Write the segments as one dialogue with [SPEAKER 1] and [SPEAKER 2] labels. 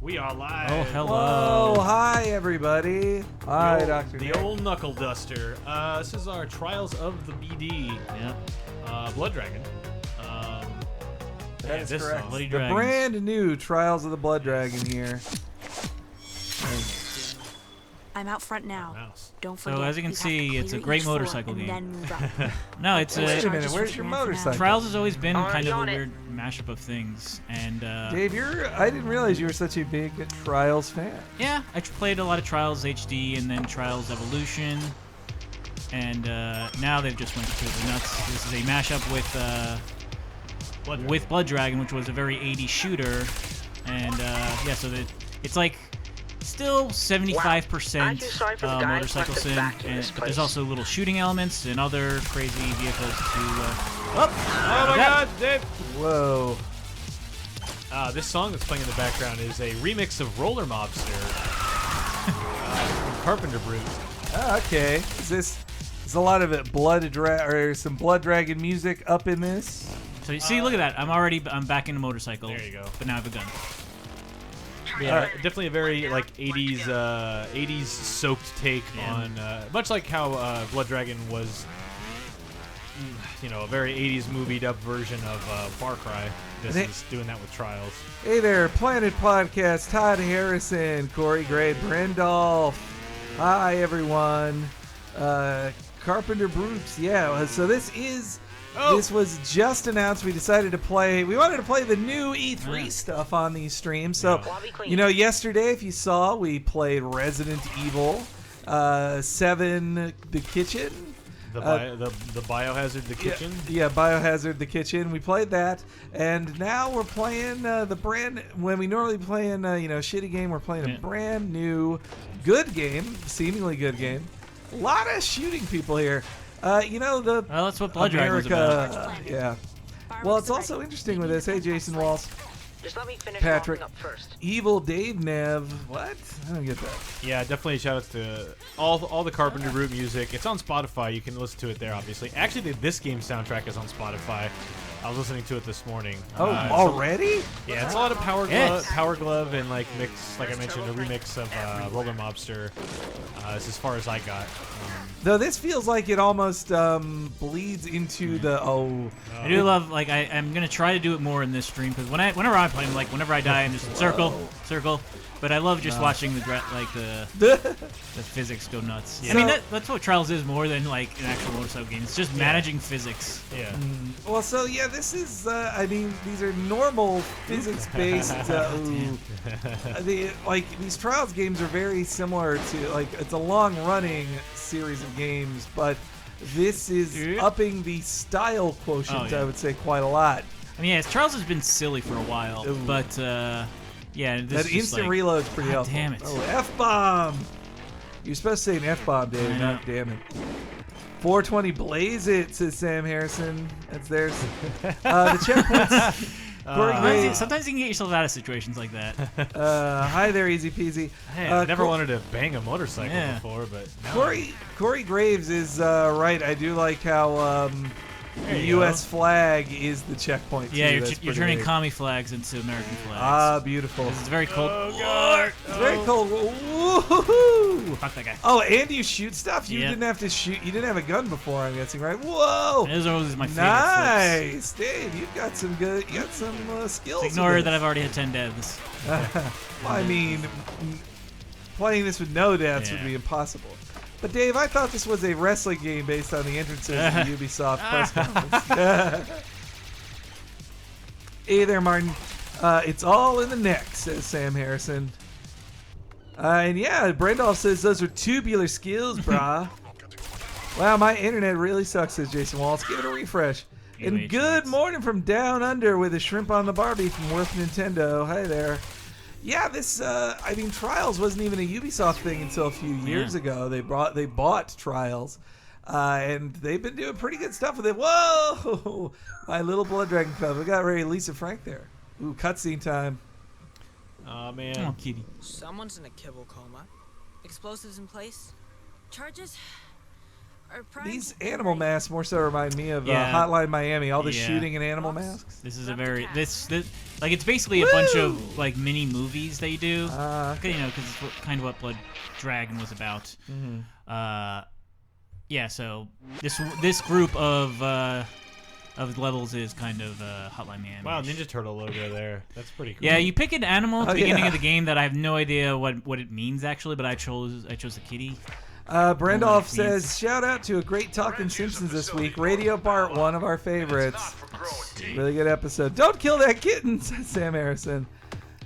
[SPEAKER 1] We are live.
[SPEAKER 2] Oh, hello.
[SPEAKER 3] Whoa, hi everybody. Hi, Dr.
[SPEAKER 1] The
[SPEAKER 3] Nick.
[SPEAKER 1] old knuckle duster. This is our Trials of the BD.
[SPEAKER 2] Yeah.
[SPEAKER 1] Blood Dragon.
[SPEAKER 3] That is correct.
[SPEAKER 1] Song.
[SPEAKER 2] Bloody
[SPEAKER 3] The
[SPEAKER 2] Dragons.
[SPEAKER 3] brand new Trials of the Blood Dragon here.
[SPEAKER 4] I'm out front now.
[SPEAKER 1] Mouse.
[SPEAKER 4] Don't
[SPEAKER 2] So,
[SPEAKER 4] forget.
[SPEAKER 2] as you can
[SPEAKER 4] have to
[SPEAKER 2] see, it's a
[SPEAKER 4] clear
[SPEAKER 2] great
[SPEAKER 4] each floor
[SPEAKER 2] motorcycle
[SPEAKER 4] and
[SPEAKER 2] game.
[SPEAKER 4] then move up.
[SPEAKER 2] No, it's
[SPEAKER 3] Wait a
[SPEAKER 2] a.
[SPEAKER 3] minute, where's your motorcycle?
[SPEAKER 2] Trials has always been kind of a
[SPEAKER 5] on it.
[SPEAKER 2] weird mashup of things, and
[SPEAKER 3] Dave, I didn't realize you were such a big Trials fan.
[SPEAKER 2] yeah, I played a lot of Trials HD and then Trials Evolution, and now they've just went completely nuts. This is a mashup with Blood Dragon, which was a very 80s shooter, and yeah, so it's like still 75%
[SPEAKER 5] Aren't you sorry for the guy who
[SPEAKER 2] motorcycle
[SPEAKER 5] left us
[SPEAKER 2] sim,
[SPEAKER 5] back in this
[SPEAKER 2] but there's
[SPEAKER 5] place?
[SPEAKER 2] also little shooting elements and other crazy vehicles to.
[SPEAKER 1] Oh my God, Dave!
[SPEAKER 3] Whoa.
[SPEAKER 1] This song that's playing in the background is a remix of Roller Mobster from Carpenter Brute.
[SPEAKER 3] Ah, okay. Is a lot of it some Blood Dragon music up in this?
[SPEAKER 2] So you see, look at that. I'm back in a motorcycle.
[SPEAKER 1] There you go.
[SPEAKER 2] But now I have a gun.
[SPEAKER 1] Yeah, definitely a very like 80s soaked take
[SPEAKER 2] Yeah.
[SPEAKER 1] on much like how Blood Dragon was, a very 80s movie up version of Far Cry. This is doing that with Trials.
[SPEAKER 3] Hey there, Planet Podcast, Todd Harrison, Corey Gray, Brendolph. Hi, everyone. Carpenter Brutes, yeah. So this was just announced. We decided to we wanted to play the new E3 stuff on these streams. So, yesterday, if you saw, we played Resident Evil 7, The Kitchen.
[SPEAKER 1] The Biohazard, the kitchen.
[SPEAKER 3] Yeah, Biohazard, The Kitchen. We played that, and now we're playing when we normally play in shitty game, we're playing a brand new good game, seemingly good game. A lot of shooting people here.
[SPEAKER 2] Well, that's what Blood Dragon was about.
[SPEAKER 3] Yeah. Well, it's also interesting with this. Hey, Jason Walls.
[SPEAKER 5] Just let me finish
[SPEAKER 3] Patrick.
[SPEAKER 5] walking up first.
[SPEAKER 3] Evil Dave Nev. What? I don't get that.
[SPEAKER 1] Yeah, definitely shout outs to all the Carpenter Brute music. It's on Spotify. You can listen to it there, obviously. Actually, this game soundtrack is on Spotify. I was listening to it this morning.
[SPEAKER 3] Oh, already?
[SPEAKER 1] Yeah, it's a lot of Power
[SPEAKER 2] Yes.
[SPEAKER 1] Glove, and like I mentioned, a remix of Roller Mobster. It's as far as I got.
[SPEAKER 3] Though this feels like it almost bleeds into the
[SPEAKER 2] I do love, like, I'm going to try to do it more in this stream, because whenever I'm playing, like, whenever I die, I'm just circle. But I love just watching the physics go nuts.
[SPEAKER 3] Yeah.
[SPEAKER 2] I mean, that's what Trials is more than, like, an actual motorcycle game. It's just managing physics.
[SPEAKER 1] Yeah.
[SPEAKER 3] Well, so yeah, this is. These are normal physics-based. These Trials games are very similar to it's a long-running series of games, but this is upping the style quotient. I would say quite a lot.
[SPEAKER 2] I mean, yeah, Trials has been silly for a while,
[SPEAKER 3] Ooh.
[SPEAKER 2] but yeah, this
[SPEAKER 3] That
[SPEAKER 2] is just
[SPEAKER 3] instant
[SPEAKER 2] like,
[SPEAKER 3] reload's pretty
[SPEAKER 2] God
[SPEAKER 3] helpful.
[SPEAKER 2] damn it.
[SPEAKER 3] Oh, F-bomb! You're supposed to say an F-bomb, Dave,
[SPEAKER 2] I know.
[SPEAKER 3] not damn it. 420 blaze it, says Sam Harrison. That's theirs. The checkpoints. Corey Gray.
[SPEAKER 2] Sometimes you can get yourself out of situations like that.
[SPEAKER 3] Hi there, easy peasy.
[SPEAKER 1] Hey, I never wanted to bang a motorcycle before, but now
[SPEAKER 3] Corey Graves is right. I do like how the
[SPEAKER 1] you
[SPEAKER 3] U.S. flag is the checkpoint.
[SPEAKER 2] Yeah,
[SPEAKER 3] too.
[SPEAKER 2] you're
[SPEAKER 3] That's pretty
[SPEAKER 2] turning
[SPEAKER 3] neat.
[SPEAKER 2] commie flags into American flags.
[SPEAKER 3] Ah, beautiful.
[SPEAKER 2] It's very cold.
[SPEAKER 1] God.
[SPEAKER 3] It's very cold. Woo-hoo-hoo.
[SPEAKER 2] Fuck that guy.
[SPEAKER 3] Oh, and you shoot stuff. You
[SPEAKER 2] Yeah.
[SPEAKER 3] didn't have to shoot. You didn't have a gun before, I'm guessing, right? Whoa!
[SPEAKER 2] Those are always my favorite
[SPEAKER 3] Nice, Dave. You got some skills.
[SPEAKER 2] flips. Ignore
[SPEAKER 3] with
[SPEAKER 2] that
[SPEAKER 3] this.
[SPEAKER 2] I've already had 10 deaths.
[SPEAKER 3] Well, I mean, playing this with no deaths would
[SPEAKER 2] Yeah.
[SPEAKER 3] be impossible. But Dave, I thought this was a wrestling game based on the entrances in the Ubisoft press conference. Hey there, Martin. It's all in the neck, says Sam Harrison. And yeah, Brendolph says those are tubular skills, brah. Wow, my internet really sucks, says Jason Waltz. Give it a refresh. And
[SPEAKER 2] UHS.
[SPEAKER 3] good morning from down under with a shrimp on the Barbie from Worth Nintendo. Hi there. Yeah, this Trials wasn't even a Ubisoft thing until a few years ago. They bought Trials, and they've been doing pretty good stuff with it. Whoa, my little Blood Dragon club. We got Ray Lisa Frank there. Ooh, cutscene time.
[SPEAKER 1] Oh man.
[SPEAKER 2] Oh, kitty.
[SPEAKER 6] Someone's in a kibble coma. Explosives in place?
[SPEAKER 4] Charges
[SPEAKER 3] these animal masks more so remind me of
[SPEAKER 2] Yeah.
[SPEAKER 3] Hotline Miami. All the
[SPEAKER 2] Yeah.
[SPEAKER 3] shooting in animal masks.
[SPEAKER 2] This is a very this like it's basically a bunch of like mini movies they do. You know, because it's kind of what Blood Dragon was about. Yeah. So this group of levels is kind of Hotline Miami.
[SPEAKER 1] Wow, Ninja Turtle logo there. That's pretty cool.
[SPEAKER 2] Yeah, you pick an animal at the beginning
[SPEAKER 3] yeah.
[SPEAKER 2] of the game that I have no idea what it means actually, but I chose the kitty.
[SPEAKER 3] Brandolph says, shout out to a great Talking Simpsons this week. Radio Part, one of our favorites. Really good episode. Don't kill that kitten, says Sam Harrison.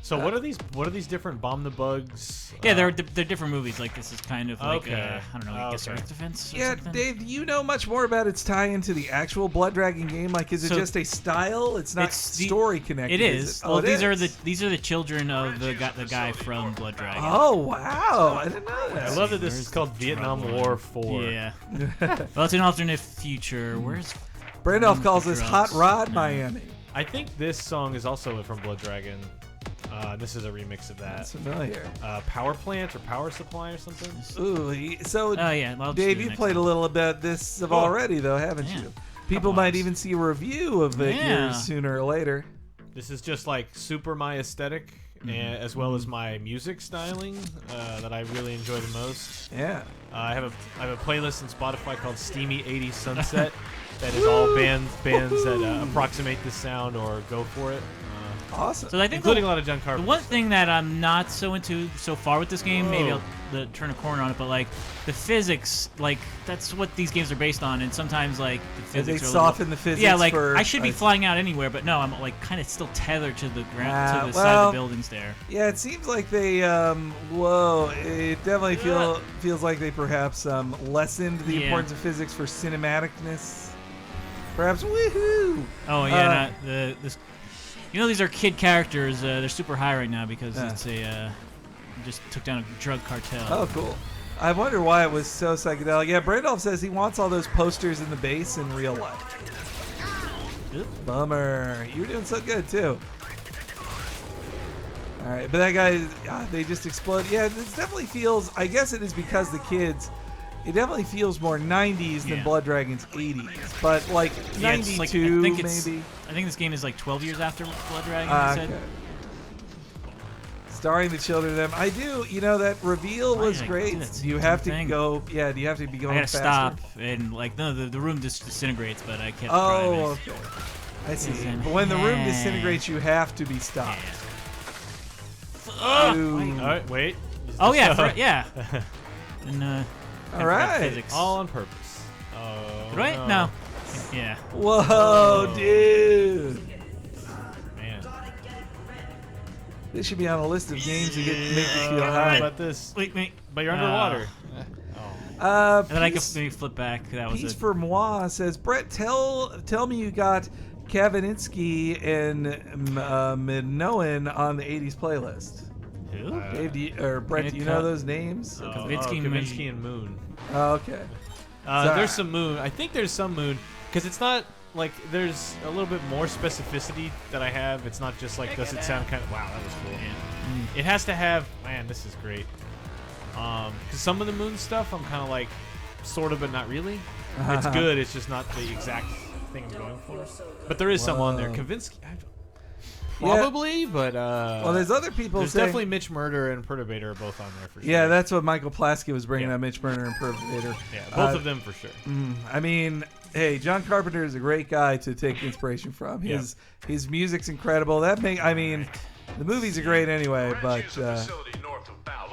[SPEAKER 1] So what are these different Bomb the Bugs?
[SPEAKER 2] Yeah, they're different movies. Like this is kind of like
[SPEAKER 1] Okay.
[SPEAKER 2] I don't know, I guess
[SPEAKER 1] Okay.
[SPEAKER 2] Earth Defense. Or
[SPEAKER 3] Yeah,
[SPEAKER 2] something?
[SPEAKER 3] Dave, do you know much more about its tie into the actual Blood Dragon game? Like, is it
[SPEAKER 2] So-
[SPEAKER 3] just a style? It's not story connected.
[SPEAKER 2] It is.
[SPEAKER 3] Oh,
[SPEAKER 2] Well,
[SPEAKER 3] it
[SPEAKER 2] these
[SPEAKER 3] is.
[SPEAKER 2] are the children of the guy from Blood Dragon.
[SPEAKER 3] Oh, wow. I didn't know that.
[SPEAKER 1] I love that this is called Vietnam War 4.
[SPEAKER 2] Yeah. Well, it's an alternate future. Where's
[SPEAKER 3] Brandolph calls this
[SPEAKER 2] drugs?
[SPEAKER 3] Hot Rod
[SPEAKER 2] No.
[SPEAKER 3] Miami.
[SPEAKER 1] I think this song is also from Blood Dragon. This is a remix of that.
[SPEAKER 3] That's familiar.
[SPEAKER 1] Power Plant or Power Supply or something?
[SPEAKER 3] Ooh, so
[SPEAKER 2] Oh yeah. Well, I'll just
[SPEAKER 3] Dave,
[SPEAKER 2] do the
[SPEAKER 3] you
[SPEAKER 2] next
[SPEAKER 3] played a
[SPEAKER 2] one.
[SPEAKER 3] little bit this
[SPEAKER 1] Cool.
[SPEAKER 3] already, though, haven't
[SPEAKER 2] Yeah.
[SPEAKER 3] you? People
[SPEAKER 2] Couple
[SPEAKER 3] might
[SPEAKER 2] hours.
[SPEAKER 3] even see a review of it
[SPEAKER 2] Yeah.
[SPEAKER 3] years sooner or later.
[SPEAKER 1] This is just like super my aesthetic, and, as well as my music styling that I really enjoy the most.
[SPEAKER 3] Yeah.
[SPEAKER 1] I have a playlist on Spotify called Steamy 80s Sunset that is all bands that approximate this sound or go for it.
[SPEAKER 3] Awesome.
[SPEAKER 2] So I think
[SPEAKER 1] Including a lot of John
[SPEAKER 2] the
[SPEAKER 1] Carpenter.
[SPEAKER 2] one thing that I'm not so into so far with this game, maybe
[SPEAKER 1] Whoa.
[SPEAKER 2] I'll turn a corner on it, but like the physics, like that's what these games are based on, and sometimes like the
[SPEAKER 3] As they
[SPEAKER 2] physics are a little-
[SPEAKER 3] soften the physics.
[SPEAKER 2] Yeah, like
[SPEAKER 3] for,
[SPEAKER 2] I should be flying out anywhere, but no, I'm like kind of still tethered to the ground, to the side
[SPEAKER 3] well,
[SPEAKER 2] of the buildings there.
[SPEAKER 3] Yeah, it seems like they. Whoa! It definitely feels like they perhaps lessened the
[SPEAKER 2] Yeah.
[SPEAKER 3] importance of physics for cinematicness. Perhaps woohoo!
[SPEAKER 2] Oh yeah, this. You know these are kid characters. They're super high right now because it's a just took down a drug cartel.
[SPEAKER 3] Oh, cool. I wonder why it was so psychedelic. Yeah, Brandolph says he wants all those posters in the base in real life. Bummer. You were doing so good too. All right, but that guy, they just exploded. Yeah, this definitely feels. I guess it is because the kids. It definitely feels more 90s than
[SPEAKER 2] Yeah.
[SPEAKER 3] Blood Dragon's 80s, but like
[SPEAKER 2] Yeah,
[SPEAKER 3] 92
[SPEAKER 2] it's like, I think it's,
[SPEAKER 3] maybe.
[SPEAKER 2] I think this game is like 12 years after Blood Dragon. You said.
[SPEAKER 3] Okay. Starring the children of them. I do. You know that reveal
[SPEAKER 2] Why
[SPEAKER 3] was
[SPEAKER 2] did I
[SPEAKER 3] great.
[SPEAKER 2] do that
[SPEAKER 3] Do you have to
[SPEAKER 2] thing?
[SPEAKER 3] go? Yeah. Do you have to be going
[SPEAKER 2] I gotta
[SPEAKER 3] faster?
[SPEAKER 2] stop and like no, the room just disintegrates, but I kept
[SPEAKER 3] Oh,
[SPEAKER 2] driving.
[SPEAKER 3] okay. I see.
[SPEAKER 2] Listen.
[SPEAKER 3] But when the room
[SPEAKER 2] Yeah.
[SPEAKER 3] disintegrates, you have to be stopped.
[SPEAKER 2] Yeah.
[SPEAKER 3] Ooh.
[SPEAKER 1] All right, wait.
[SPEAKER 2] Oh yeah, yeah. And
[SPEAKER 3] All right.
[SPEAKER 2] physics.
[SPEAKER 1] All on purpose. Oh,
[SPEAKER 2] right? No. Yeah.
[SPEAKER 3] Whoa, dude.
[SPEAKER 1] Man.
[SPEAKER 3] This should be on a list of games that make you feel
[SPEAKER 1] How
[SPEAKER 3] high.
[SPEAKER 1] about this?
[SPEAKER 2] Wait.
[SPEAKER 1] But you're underwater.
[SPEAKER 2] And then I could
[SPEAKER 3] Peace,
[SPEAKER 2] maybe flip back. That was
[SPEAKER 3] Peace
[SPEAKER 2] it.
[SPEAKER 3] for Moi says, Brett, tell me you got Kavinsky and Minoan on the 80s playlist.
[SPEAKER 2] Who?
[SPEAKER 3] Dave, Brett, do you know those names?
[SPEAKER 2] Kavinsky and
[SPEAKER 1] Kavinsky and Moon.
[SPEAKER 3] Oh, okay. Sorry.
[SPEAKER 1] There's some Moon. I think there's some Moon because it's not like there's a little bit more specificity that I have. It's not just like does it sound kind of wow that was cool. It has to have man this is great. Because some of the Moon stuff I'm kind of like sort of but not really. It's good. It's just not the exact thing I'm going for. But there is some on there.
[SPEAKER 3] Whoa.
[SPEAKER 1] Kavinsky.
[SPEAKER 3] Yeah.
[SPEAKER 1] Probably, but
[SPEAKER 3] Well, there's other people
[SPEAKER 1] there's
[SPEAKER 3] saying.
[SPEAKER 1] definitely Mitch Murder and Perturbator are both on there for sure.
[SPEAKER 3] Yeah, that's what Michael Plasky was bringing
[SPEAKER 1] Yeah.
[SPEAKER 3] up, Mitch Burner and Perturbator.
[SPEAKER 1] Yeah, both of them for sure.
[SPEAKER 3] I mean, hey, John Carpenter is a great guy to take inspiration from. His music's incredible. The movies are great anyway, but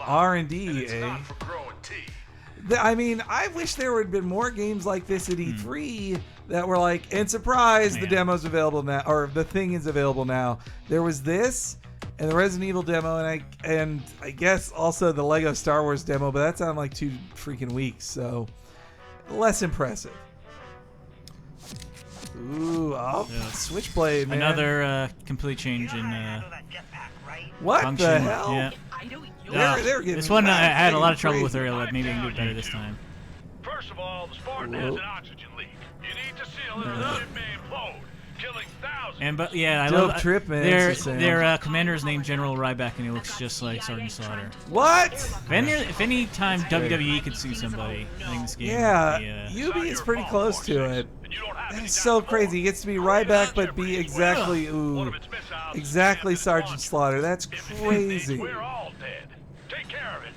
[SPEAKER 3] R&D, eh? I wish there would have been more games like this at E3 that were like, and surprise, the
[SPEAKER 2] Yeah.
[SPEAKER 3] demo's available now, or the thing is available now. There was this, and the Resident Evil demo, and I guess also the Lego Star Wars demo, but that's on like 2 freaking weeks, so less impressive. Ooh, Switchblade, man.
[SPEAKER 2] Another complete change in
[SPEAKER 3] what
[SPEAKER 2] function.
[SPEAKER 3] the hell?
[SPEAKER 2] Yeah.
[SPEAKER 3] They were getting
[SPEAKER 2] This one I had a lot of trouble with
[SPEAKER 3] crazy.
[SPEAKER 2] earlier. Maybe I can do it better this time.
[SPEAKER 6] First of all, the Spartan has an oxygen leak. You need to seal it or the ship may implode, killing thousands
[SPEAKER 2] But yeah, I
[SPEAKER 3] Dope
[SPEAKER 2] love
[SPEAKER 3] trip, man.
[SPEAKER 2] Their commander is named General Ryback, and he looks just like Sergeant Slaughter.
[SPEAKER 3] What?
[SPEAKER 2] If any time WWE could sue somebody, I think this game.
[SPEAKER 3] Yeah,
[SPEAKER 2] would be,
[SPEAKER 3] Yubi is pretty close to it. That is so crazy. He gets to be Ryback, but be exactly Sergeant Slaughter. That's crazy.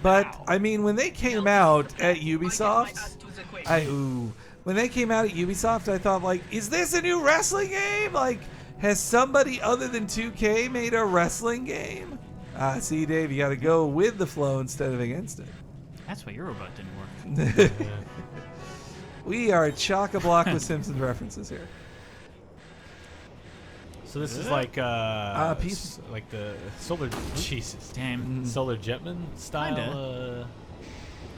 [SPEAKER 3] But I mean, when they came out at Ubisoft, when they came out at Ubisoft, I thought, like, is this a new wrestling game? Like, has somebody other than 2K made a wrestling game? See, Dave, you got to go with the flow instead of against it.
[SPEAKER 2] That's why your robot didn't work.
[SPEAKER 3] We are chock-a-block with Simpsons references here.
[SPEAKER 1] So this is like like the Solar Jesus.
[SPEAKER 2] Damn.
[SPEAKER 1] Solar Jetman style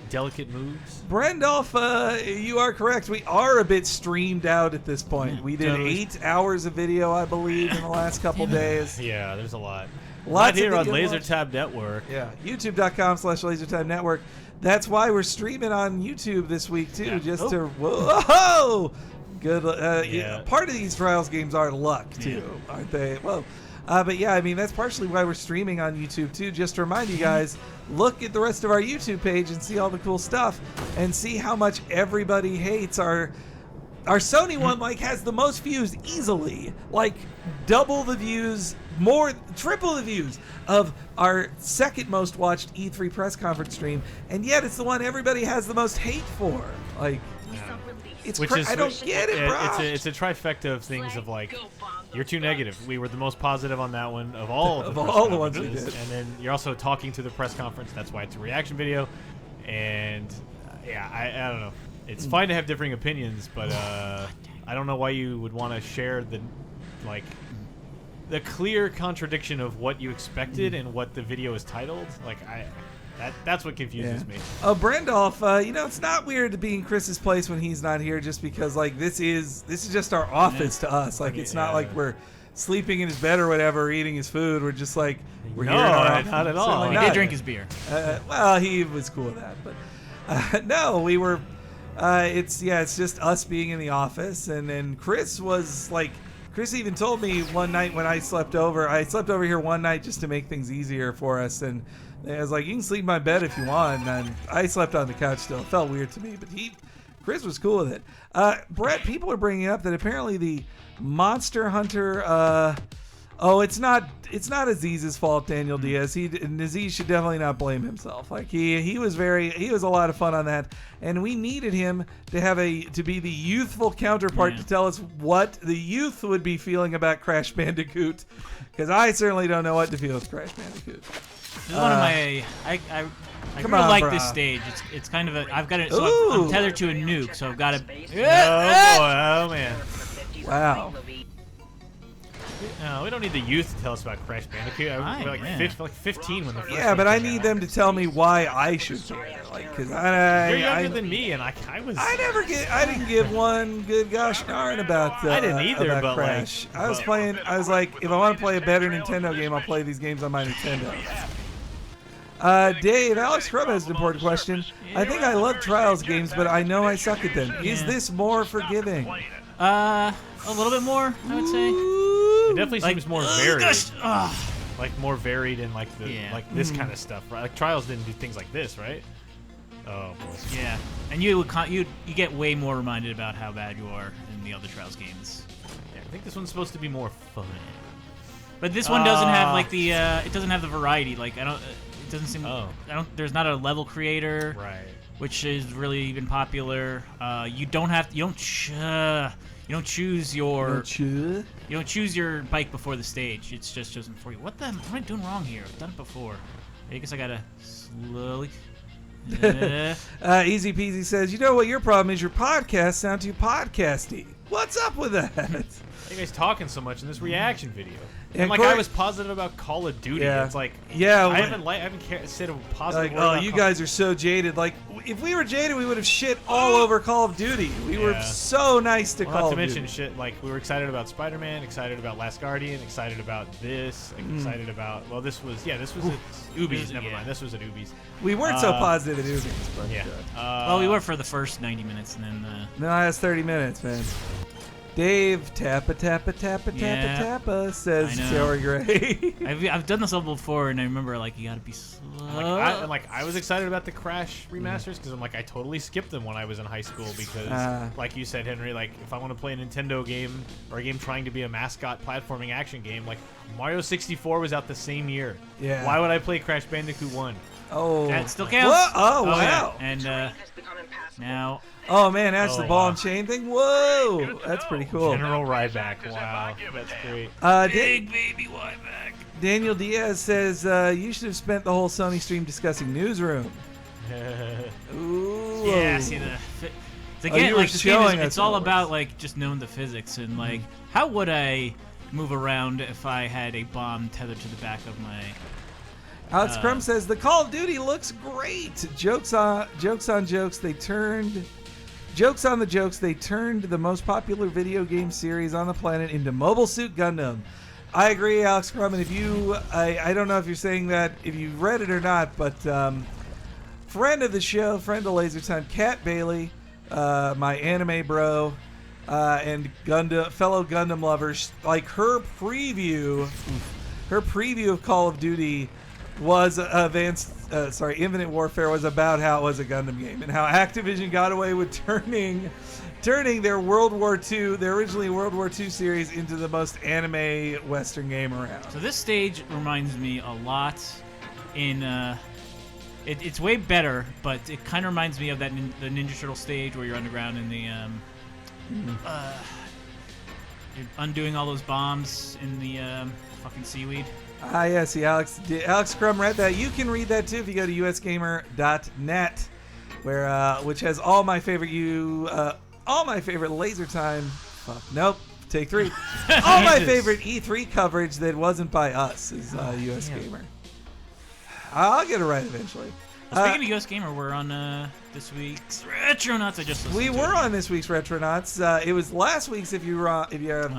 [SPEAKER 1] delicate moves.
[SPEAKER 3] Brendolf, you are correct. We are a bit streamed out at this point. We did 8 hours of video, I believe, in the last couple days.
[SPEAKER 1] Yeah, there's a lot.
[SPEAKER 3] Lots
[SPEAKER 1] here on
[SPEAKER 3] of
[SPEAKER 1] Laser Tab Network.
[SPEAKER 3] Yeah, youtube.com/LaserTime Network. That's why we're streaming on YouTube this week too, just to whoa. Good. Part of these Trials games are luck too, aren't they? Whoa. But yeah, I mean that's partially why we're streaming on YouTube too. Just to remind you guys, look at the rest of our YouTube page and see all the cool stuff, and see how much everybody hates our Sony one. Like has the most views easily, like double the views, triple the views of our second most watched E3 press conference stream, and yet it's the one everybody has the most hate for. Like. I don't get it, bro.
[SPEAKER 1] It's a trifecta of things of like, you're too negative. We were the most positive on that one of all of
[SPEAKER 3] the ones we did.
[SPEAKER 1] And then you're also talking to the press conference. That's why it's a reaction video. And I don't know. It's fine to have differing opinions, but I don't know why you would want to share the clear contradiction of what you expected and what the video is titled. Like That's what confuses me.
[SPEAKER 3] Brandolph, it's not weird to be in Chris's place when he's not here, just because like this is just our office to us. Like it's not like we're sleeping in his bed or whatever, or eating his food. We're just like we're here.
[SPEAKER 1] Not at all.
[SPEAKER 2] He did drink his beer.
[SPEAKER 3] Well, he was cool with that, but no, we were. It's just us being in the office, and then Chris was like. Chris even told me one night when I slept over here one night just to make things easier for us, and I was like, you can sleep in my bed if you want, and I slept on the couch still. It felt weird to me, but Chris was cool with it. Brett, people are bringing up that apparently the Monster Hunter, it's not Aziz's fault, Daniel Diaz. Aziz should definitely not blame himself. Like he was a lot of fun on that, and we needed him to be the youthful counterpart to tell us what the youth would be feeling about Crash Bandicoot, because I certainly don't know what to feel with Crash Bandicoot.
[SPEAKER 2] This is one of my I really like this stage. It's kind of I've got it. So I'm tethered to a nuke, so I've got to.
[SPEAKER 1] Oh man!
[SPEAKER 3] Wow.
[SPEAKER 1] No, we don't need the youth to tell us about Crash Bandicoot. We're like 15 when the first one
[SPEAKER 3] but I
[SPEAKER 1] came
[SPEAKER 3] need
[SPEAKER 1] out.
[SPEAKER 3] them to tell me why I should care. Like, because
[SPEAKER 1] you're younger than me, and I was.
[SPEAKER 3] I didn't give one good gosh darn about.
[SPEAKER 1] I didn't either,
[SPEAKER 3] about
[SPEAKER 1] but
[SPEAKER 3] Crash. I was like, if I want to play a better Nintendo game, I'll play these games on my Nintendo. Dave, Alex Scrub has an important question. I think I love Trials games, but I know I suck at them. Is this more forgiving?
[SPEAKER 2] A little bit more, I would say.
[SPEAKER 1] It definitely seems more varied. Like more varied in like this kind of stuff, right? Like Trials didn't do things like this, right? Oh boy.
[SPEAKER 2] Yeah, and you get way more reminded about how bad you are in the other Trials games.
[SPEAKER 1] Yeah, I think this one's supposed to be more fun.
[SPEAKER 2] But this one doesn't have like the it doesn't have the variety. Like it doesn't seem. There's not a level creator.
[SPEAKER 1] Right.
[SPEAKER 2] Which is really even popular. You don't choose your bike before the stage. It's just chosen for you. What am I doing wrong here? I've done it before. I guess I gotta slowly.
[SPEAKER 3] Easy Peasy says, you know what your problem is? Your podcasts sound too podcasty. What's up with that?
[SPEAKER 1] You guys talking so much in this reaction video. And
[SPEAKER 3] Corey,
[SPEAKER 1] I was positive about Call of Duty.
[SPEAKER 3] Yeah.
[SPEAKER 1] It's like,
[SPEAKER 3] I
[SPEAKER 1] haven't said a positive word about
[SPEAKER 3] you guys are so jaded. Like, if we were jaded, we would have shit all over Call of Duty. We were so nice to Call of Duty.
[SPEAKER 1] Not to mention shit, like, we were excited about Spider-Man, excited about Last Guardian, excited about this, excited about, this was at Ubi's, never mind. This was at Ubi's.
[SPEAKER 3] We weren't so positive at Ubi's, but
[SPEAKER 2] we were for the first 90 minutes, and then...
[SPEAKER 3] No, that's 30 minutes, man. Dave, tappa, tappa, tappa,
[SPEAKER 2] Yeah.
[SPEAKER 3] tappa, tappa, says
[SPEAKER 2] I know.
[SPEAKER 3] Corey Gray.
[SPEAKER 2] I've done this level before, and I remember like you gotta be slow.
[SPEAKER 1] I was excited about the Crash remasters because I'm like I totally skipped them when I was in high school because like you said, Henry, like if I want to play a Nintendo game or a game trying to be a mascot platforming action game, like Mario 64 was out the same year.
[SPEAKER 3] Yeah.
[SPEAKER 1] Why would I play Crash Bandicoot 1?
[SPEAKER 3] Oh.
[SPEAKER 2] That still counts.
[SPEAKER 3] Whoa, oh,
[SPEAKER 2] yeah.
[SPEAKER 3] wow.
[SPEAKER 2] And
[SPEAKER 5] Has become impassable.
[SPEAKER 2] now
[SPEAKER 3] Oh, man, that's
[SPEAKER 1] Oh,
[SPEAKER 3] the ball
[SPEAKER 1] wow.
[SPEAKER 3] and chain thing? Whoa. That's pretty cool.
[SPEAKER 1] General Ryback. Wow, that's great.
[SPEAKER 2] big baby Wyback.
[SPEAKER 3] Daniel Diaz says, you should have spent the whole Sony stream discussing Newsroom. Ooh.
[SPEAKER 2] Yeah, see the. It's
[SPEAKER 3] Oh,
[SPEAKER 2] again,
[SPEAKER 3] you were
[SPEAKER 2] like this game
[SPEAKER 3] showing
[SPEAKER 2] is,
[SPEAKER 3] us
[SPEAKER 2] it's all
[SPEAKER 3] what it
[SPEAKER 2] about
[SPEAKER 3] was.
[SPEAKER 2] like just knowing the physics and like how would I move around if I had a bomb tethered to the back of my.
[SPEAKER 3] Alex Crum says, the Call of Duty looks great. Jokes on jokes. They turned... Jokes on the jokes. They turned the most popular video game series on the planet into Mobile Suit Gundam. I agree, Alex Crum. And if you... I don't know if you're saying that, if you read it or not, but friend of the show, friend of Laser Time, Kat Bailey, my anime bro, and fellow Gundam lovers, like her preview of Call of Duty was Infinite Warfare was about how it was a Gundam game and how Activision got away with turning their their originally World War II series into the most anime Western game around.
[SPEAKER 2] So this stage reminds me a lot in. It's way better, but it kind of reminds me of that the Ninja Turtle stage where you're underground in the. You're undoing all those bombs in the fucking seaweed.
[SPEAKER 3] Yeah, see, Alex Crum read that. You can read that too if you go to usgamer.net, which has all my favorite Laser Time. Fuck, nope, take 3. All my favorite E3 coverage that wasn't by us is US Gamer. I'll get it right eventually.
[SPEAKER 2] Speaking of US Gamer, we're on this week's Retronauts. I just listened
[SPEAKER 3] We
[SPEAKER 2] to
[SPEAKER 3] were
[SPEAKER 2] it.
[SPEAKER 3] on this week's Retronauts. It was last week's if you have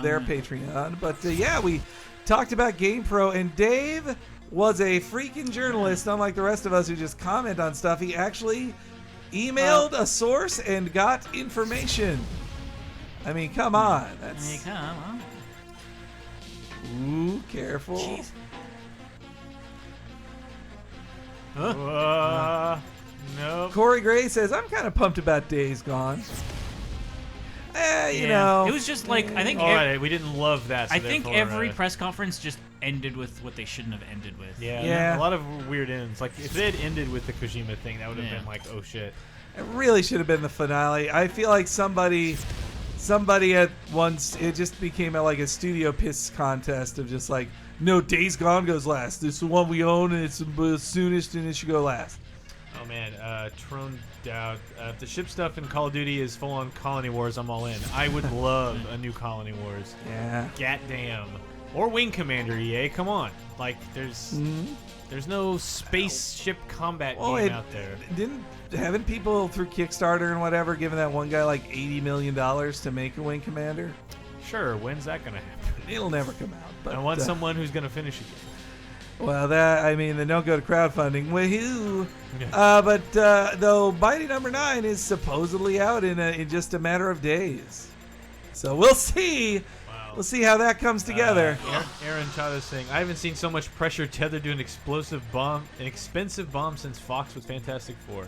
[SPEAKER 3] their Patreon. But yeah, we talked about GamePro, and Dave was a freaking journalist, unlike the rest of us who just comment on stuff. He actually emailed a source and got information. I mean, come on.
[SPEAKER 2] Hey, come on.
[SPEAKER 3] Ooh, careful.
[SPEAKER 2] Jeez.
[SPEAKER 1] Nope.
[SPEAKER 3] Corey Gray says, I'm kind of pumped about Days Gone. You
[SPEAKER 2] Yeah.
[SPEAKER 3] know.
[SPEAKER 2] It was just like I think.
[SPEAKER 1] All right, we didn't love that. So
[SPEAKER 2] I think
[SPEAKER 1] therefore,
[SPEAKER 2] every press conference just ended with what they shouldn't have ended with.
[SPEAKER 3] Yeah.
[SPEAKER 1] A lot of weird ends. Like if they had ended with the Kojima thing, that would have
[SPEAKER 2] Yeah.
[SPEAKER 1] been like, oh shit.
[SPEAKER 3] It really should have been the finale. I feel like somebody at once, it just became like a studio piss contest of just like, no, Days Gone goes last. This is the one we own, and it's the soonest, and it should go last.
[SPEAKER 1] Oh man, Trone Doubt. If the ship stuff in Call of Duty is full on Colony Wars, I'm all in. I would love a new Colony Wars.
[SPEAKER 3] Yeah.
[SPEAKER 1] Gatdamn. Or Wing Commander, EA. Come on. Like there's no spaceship combat game out there.
[SPEAKER 3] Haven't people through Kickstarter and whatever given that one guy like $80 million to make a Wing Commander?
[SPEAKER 1] Sure, when's that gonna happen?
[SPEAKER 3] It'll never come out. But
[SPEAKER 1] I want someone who's gonna finish it.
[SPEAKER 3] well, then don't go to crowdfunding. Woohoo!
[SPEAKER 1] Yeah.
[SPEAKER 3] But though Mighty Number 9 is supposedly out in just a matter of days, so we'll see.
[SPEAKER 1] Wow.
[SPEAKER 3] We'll see how that comes together.
[SPEAKER 1] Aaron Chada's saying, I haven't seen so much pressure tethered to an expensive bomb since Fox was Fantastic Four.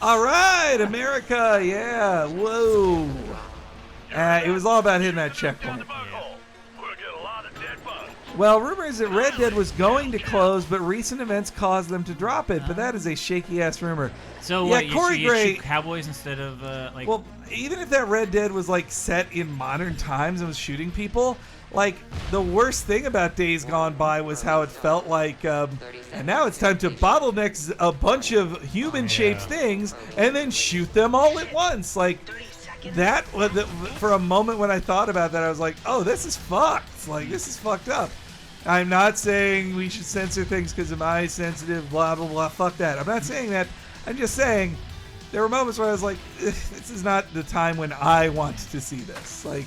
[SPEAKER 3] All right, America, yeah, whoa. It was all about hitting that checkpoint. Well, rumors that Red Dead was going to close, but recent events caused them to drop it. But that is a shaky-ass rumor.
[SPEAKER 2] So
[SPEAKER 3] yeah,
[SPEAKER 2] what?
[SPEAKER 3] Corey
[SPEAKER 2] You
[SPEAKER 3] Gray.
[SPEAKER 2] shoot cowboys instead of like.
[SPEAKER 3] Well, even if that Red Dead was like set in modern times and was shooting people, like the worst thing about Days Gone By was how it felt like. And now it's time to bottleneck a bunch of human-shaped things and then shoot them all at once. Like that. For a moment when I thought about that, I was like, "Oh, this is fucked. Like this is fucked up." I'm not saying we should censor things because of my sensitive, blah, blah, blah. Fuck that. I'm not saying that. I'm just saying there were moments where I was like, this is not the time when I want to see this. Like,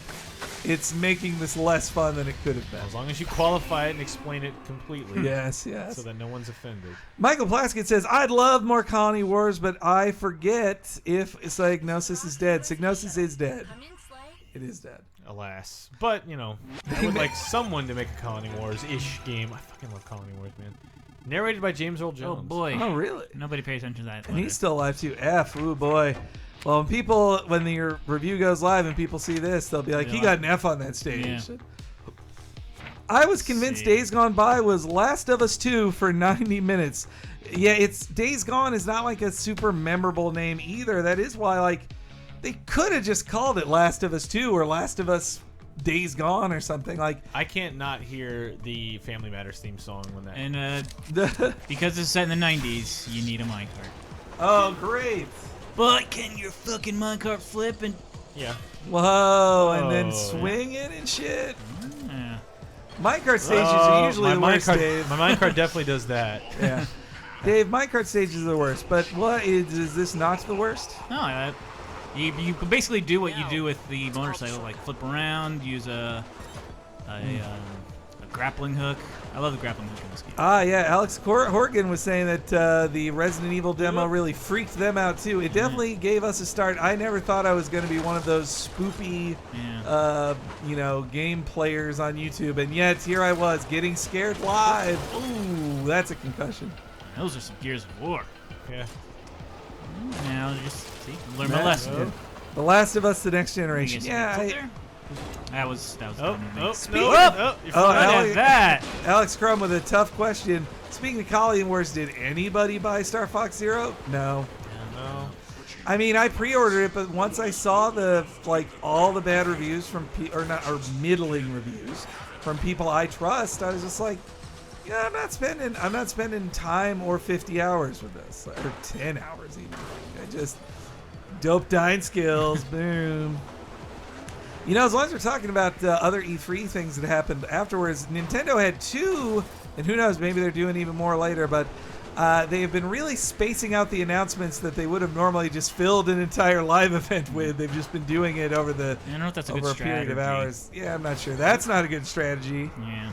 [SPEAKER 3] it's making this less fun than it could have been.
[SPEAKER 1] As long as you qualify it and explain it completely.
[SPEAKER 3] Yes.
[SPEAKER 1] So that no one's offended.
[SPEAKER 3] Michael Plaskett says, I'd love more Colony Wars, but I forget if Psygnosis is dead. Psygnosis is dead. It is dead.
[SPEAKER 1] Alas. But, I would like someone to make a Colony Wars-ish game. I fucking love Colony Wars, man. Narrated by James Earl Jones.
[SPEAKER 2] Oh, boy.
[SPEAKER 3] Oh, really?
[SPEAKER 2] Nobody pays attention to that.
[SPEAKER 3] And he's still alive, too. Ooh, boy. Well, when your review goes live and people see this, they'll be like, he got an F on that stage.
[SPEAKER 2] Yeah.
[SPEAKER 3] I was convinced Days Gone By was Last of Us 2 for 90 minutes. Yeah, Days Gone is not like a super memorable name either. That is why, they could have just called it Last of Us 2 or Last of Us Days Gone or something.
[SPEAKER 1] I can't not hear the Family Matters theme song when that.
[SPEAKER 2] And because it's set in the 90s, you need a minecart.
[SPEAKER 3] Oh, great.
[SPEAKER 2] But can your fucking minecart flip and...
[SPEAKER 1] Yeah.
[SPEAKER 3] Whoa, and then
[SPEAKER 1] Oh,
[SPEAKER 3] swing it and shit.
[SPEAKER 2] Yeah.
[SPEAKER 3] Minecart stages are usually the worst, Dave.
[SPEAKER 1] My minecart definitely does that.
[SPEAKER 3] Yeah. Dave, minecart stages are the worst, but is this not the worst?
[SPEAKER 2] No, you can basically do what you do with the motorcycle, like flip around, use a grappling hook. I love the grappling hook in this game.
[SPEAKER 3] Ah, yeah. Alex Horgan was saying that the Resident Evil demo really freaked them out, too. It definitely gave us a start. I never thought I was going to be one of those spoopy, game players on YouTube, and yet here I was getting scared live. Ooh, that's a concussion.
[SPEAKER 2] Those are some Gears of War.
[SPEAKER 1] Yeah.
[SPEAKER 2] Now just learn my lesson.
[SPEAKER 3] The Last of Us: The Next Generation.
[SPEAKER 2] That was
[SPEAKER 1] Oh, you're
[SPEAKER 3] Oh,
[SPEAKER 1] fine.
[SPEAKER 2] that.
[SPEAKER 3] Alex Crum with a tough question. Speaking of Colony Wars, did anybody buy Star Fox Zero? No.
[SPEAKER 1] No.
[SPEAKER 3] I mean, I pre-ordered it, but once I saw all the bad reviews from or middling reviews from people I trust, I was just like, yeah, I'm not spending time or 50 hours with this, or 10 hours even. I just dope dying skills, boom. As long as we're talking about other E3 things that happened afterwards, Nintendo had 2, and who knows, maybe they're doing even more later, but they have been really spacing out the announcements that they would have normally just filled an entire live event with. They've just been doing it over
[SPEAKER 2] I don't know if that's a good
[SPEAKER 3] a period of
[SPEAKER 2] strategy.
[SPEAKER 3] hours. Yeah, I'm not sure. That's not a good strategy.
[SPEAKER 2] Yeah.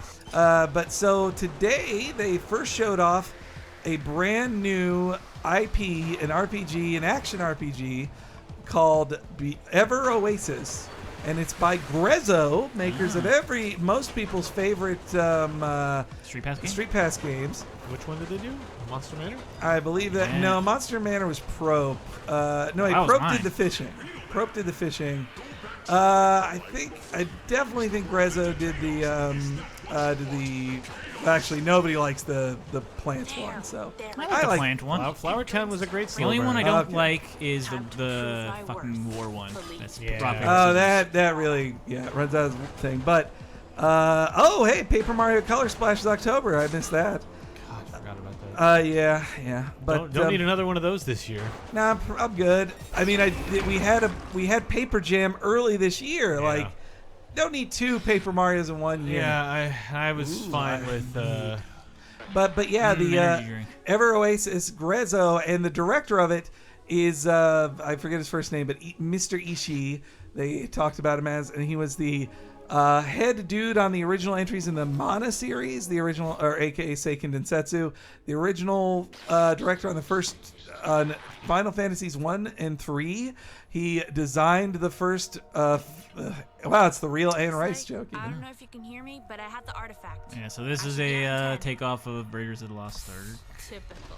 [SPEAKER 3] But so today they first showed off a brand new IP, an action RPG called Ever Oasis. And it's by Grezzo, makers of most people's favorite
[SPEAKER 2] Street Pass games?
[SPEAKER 1] Which one did they do? Monster Manor?
[SPEAKER 3] I believe that.
[SPEAKER 2] Yeah.
[SPEAKER 3] No, Monster Manor was Probe. Probe did the fishing. Probe did the fishing. I definitely think Grezzo did the. Actually, nobody likes the plants one, so
[SPEAKER 2] I like the plant one.
[SPEAKER 1] Flower Town was a great
[SPEAKER 2] The only
[SPEAKER 1] silver.
[SPEAKER 2] one I don't
[SPEAKER 3] Okay.
[SPEAKER 2] like is the fucking war one. That's
[SPEAKER 1] Yeah.
[SPEAKER 2] rock, paper,
[SPEAKER 3] Oh,
[SPEAKER 2] scissors.
[SPEAKER 3] that really runs out of the thing. But hey, Paper Mario Color Splash is October. I missed that.
[SPEAKER 1] God, I forgot about that.
[SPEAKER 3] Yeah. But
[SPEAKER 1] Don't need another one of those this year.
[SPEAKER 3] Nah, I'm good. I mean, we had Paper Jam early this year.
[SPEAKER 1] Yeah.
[SPEAKER 3] Like, don't need 2 Paper Marios in 1 year.
[SPEAKER 1] Yeah, I was fine with.
[SPEAKER 3] But yeah, the
[SPEAKER 2] energy drink.
[SPEAKER 3] Ever Oasis Grezzo, and the director of it is I forget his first name, but Mr. Ishii. They talked about him as, and he was the head dude on the original entries in the Mana series, the original, or aka Seiken Densetsu, the original director on the first Final Fantasies 1 and 3. He designed the first. Wow, it's the real Anne Rice joke.
[SPEAKER 4] I don't know if you can hear me, but I had the artifact.
[SPEAKER 2] Yeah, so this is a takeoff of Raiders of the Lost Ark.
[SPEAKER 4] Typical.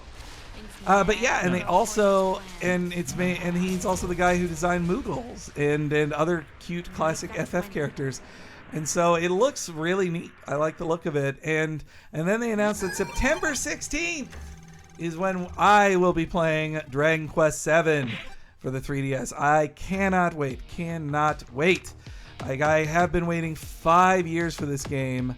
[SPEAKER 3] But yeah, and they also, and he's also the guy who designed Moogles and other cute classic FF characters, and so it looks really neat. I like the look of it, and then they announced that September 16th is when I will be playing Dragon Quest VII for the 3DS. I cannot wait. Like, I have been waiting 5 years for this game.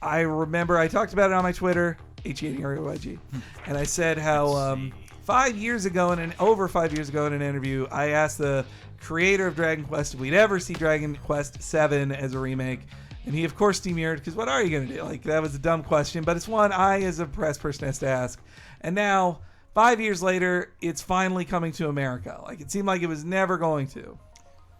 [SPEAKER 3] I remember I talked about it on my Twitter, HEATINGRYG, and I said how 5 years ago, over 5 years ago in an interview, I asked the creator of Dragon Quest if we'd ever see Dragon Quest VII as a remake, and he of course demurred, because what are you going to do? Like, that was a dumb question, but it's one I as a press person has to ask. And now, 5 years later, it's finally coming to America. Like, it seemed like it was never going to.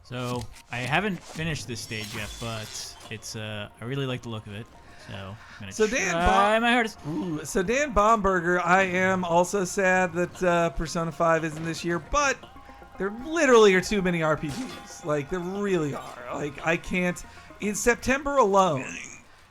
[SPEAKER 2] So I haven't finished this stage yet, but it's I really like the look of it. So I'm gonna try my hardest.
[SPEAKER 3] So Dan Bomberger, I am also sad that Persona 5 isn't this year, but There literally are too many RPGs. Like, there really are. Like, I can't. In September alone.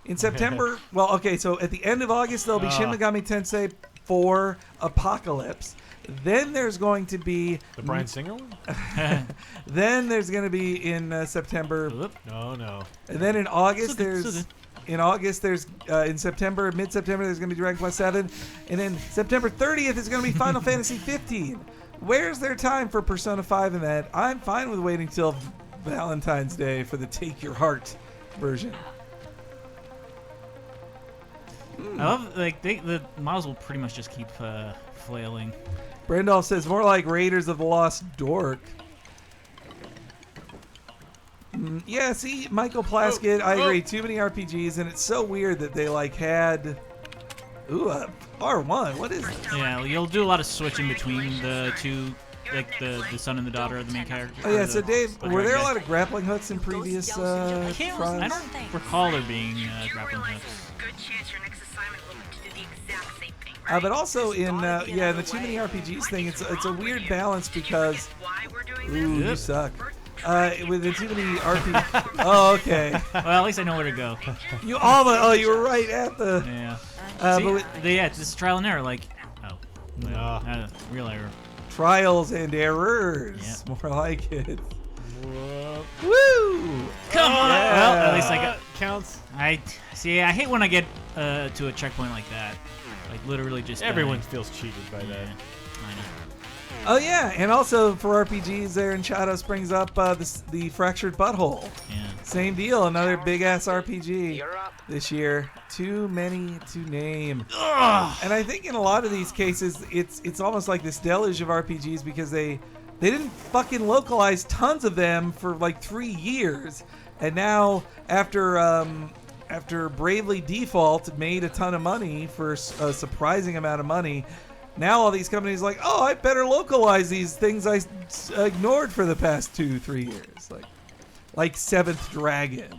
[SPEAKER 3] In September, well, okay, so at the end of August, there'll be Shin Megami Tensei 4 Apocalypse. Then there's going to be
[SPEAKER 1] The Bryan Singer one?
[SPEAKER 3] then there's going to be in September.
[SPEAKER 1] No.
[SPEAKER 3] And then in August,
[SPEAKER 2] So good.
[SPEAKER 3] there's in September, mid-September, there's going to be Dragon Quest 7, and then September 30th is going to be Final Fantasy 15. Where's their time for Persona 5 in that? I'm fine with waiting till Valentine's Day for the Take Your Heart version.
[SPEAKER 2] I love the models will pretty much just keep flailing.
[SPEAKER 3] Brandolph says more like Raiders of the Lost Dork. Yeah, see, Michael Plaskett, I agree. Too many RPGs, and it's so weird that they had. R1. What is it?
[SPEAKER 2] Yeah, you'll do a lot of switching between the two, like the son and the daughter of the main character.
[SPEAKER 3] Oh yeah, so Dave,
[SPEAKER 2] the
[SPEAKER 3] were there a
[SPEAKER 2] guy.
[SPEAKER 3] lot of grappling hooks in previous
[SPEAKER 2] I
[SPEAKER 3] trials?
[SPEAKER 2] don't recall there being grappling hooks.
[SPEAKER 5] Good chance your next assignment will be to do the exact same thing.
[SPEAKER 3] But also in the too many RPGs thing, it's a weird balance because
[SPEAKER 5] Why we're doing
[SPEAKER 3] ooh,
[SPEAKER 5] this?
[SPEAKER 3] you suck. With the too many RPGs. Oh, okay.
[SPEAKER 2] Well, at least I know where to go.
[SPEAKER 3] You were right at the.
[SPEAKER 2] Yeah.
[SPEAKER 3] But
[SPEAKER 2] See,
[SPEAKER 3] with
[SPEAKER 2] it's this trial and error. Like, real error.
[SPEAKER 3] trials and errors,
[SPEAKER 2] Yeah.
[SPEAKER 3] more like it.
[SPEAKER 1] Whoop.
[SPEAKER 3] Woo!
[SPEAKER 2] Come on.
[SPEAKER 3] Yeah.
[SPEAKER 2] Well, at least I got.
[SPEAKER 1] Counts.
[SPEAKER 2] I hate when I get to a checkpoint like that. Like literally just.
[SPEAKER 1] Everyone
[SPEAKER 2] dying.
[SPEAKER 1] feels cheated by that.
[SPEAKER 2] Yeah, I know.
[SPEAKER 3] Oh yeah, and also for RPGs, there in Shadows brings up the Fractured Butthole.
[SPEAKER 2] Yeah.
[SPEAKER 3] Same deal, another big ass RPG
[SPEAKER 5] You're up.
[SPEAKER 3] this year. Too many to name. And I think in a lot of these cases, it's almost like this deluge of RPGs because they didn't fucking localize tons of them for like 3 years, and now after Bravely Default made a ton of money for a surprising amount of money. Now all these companies are like, oh, I better localize these things I ignored for the past 2-3 years, like Seventh Dragon,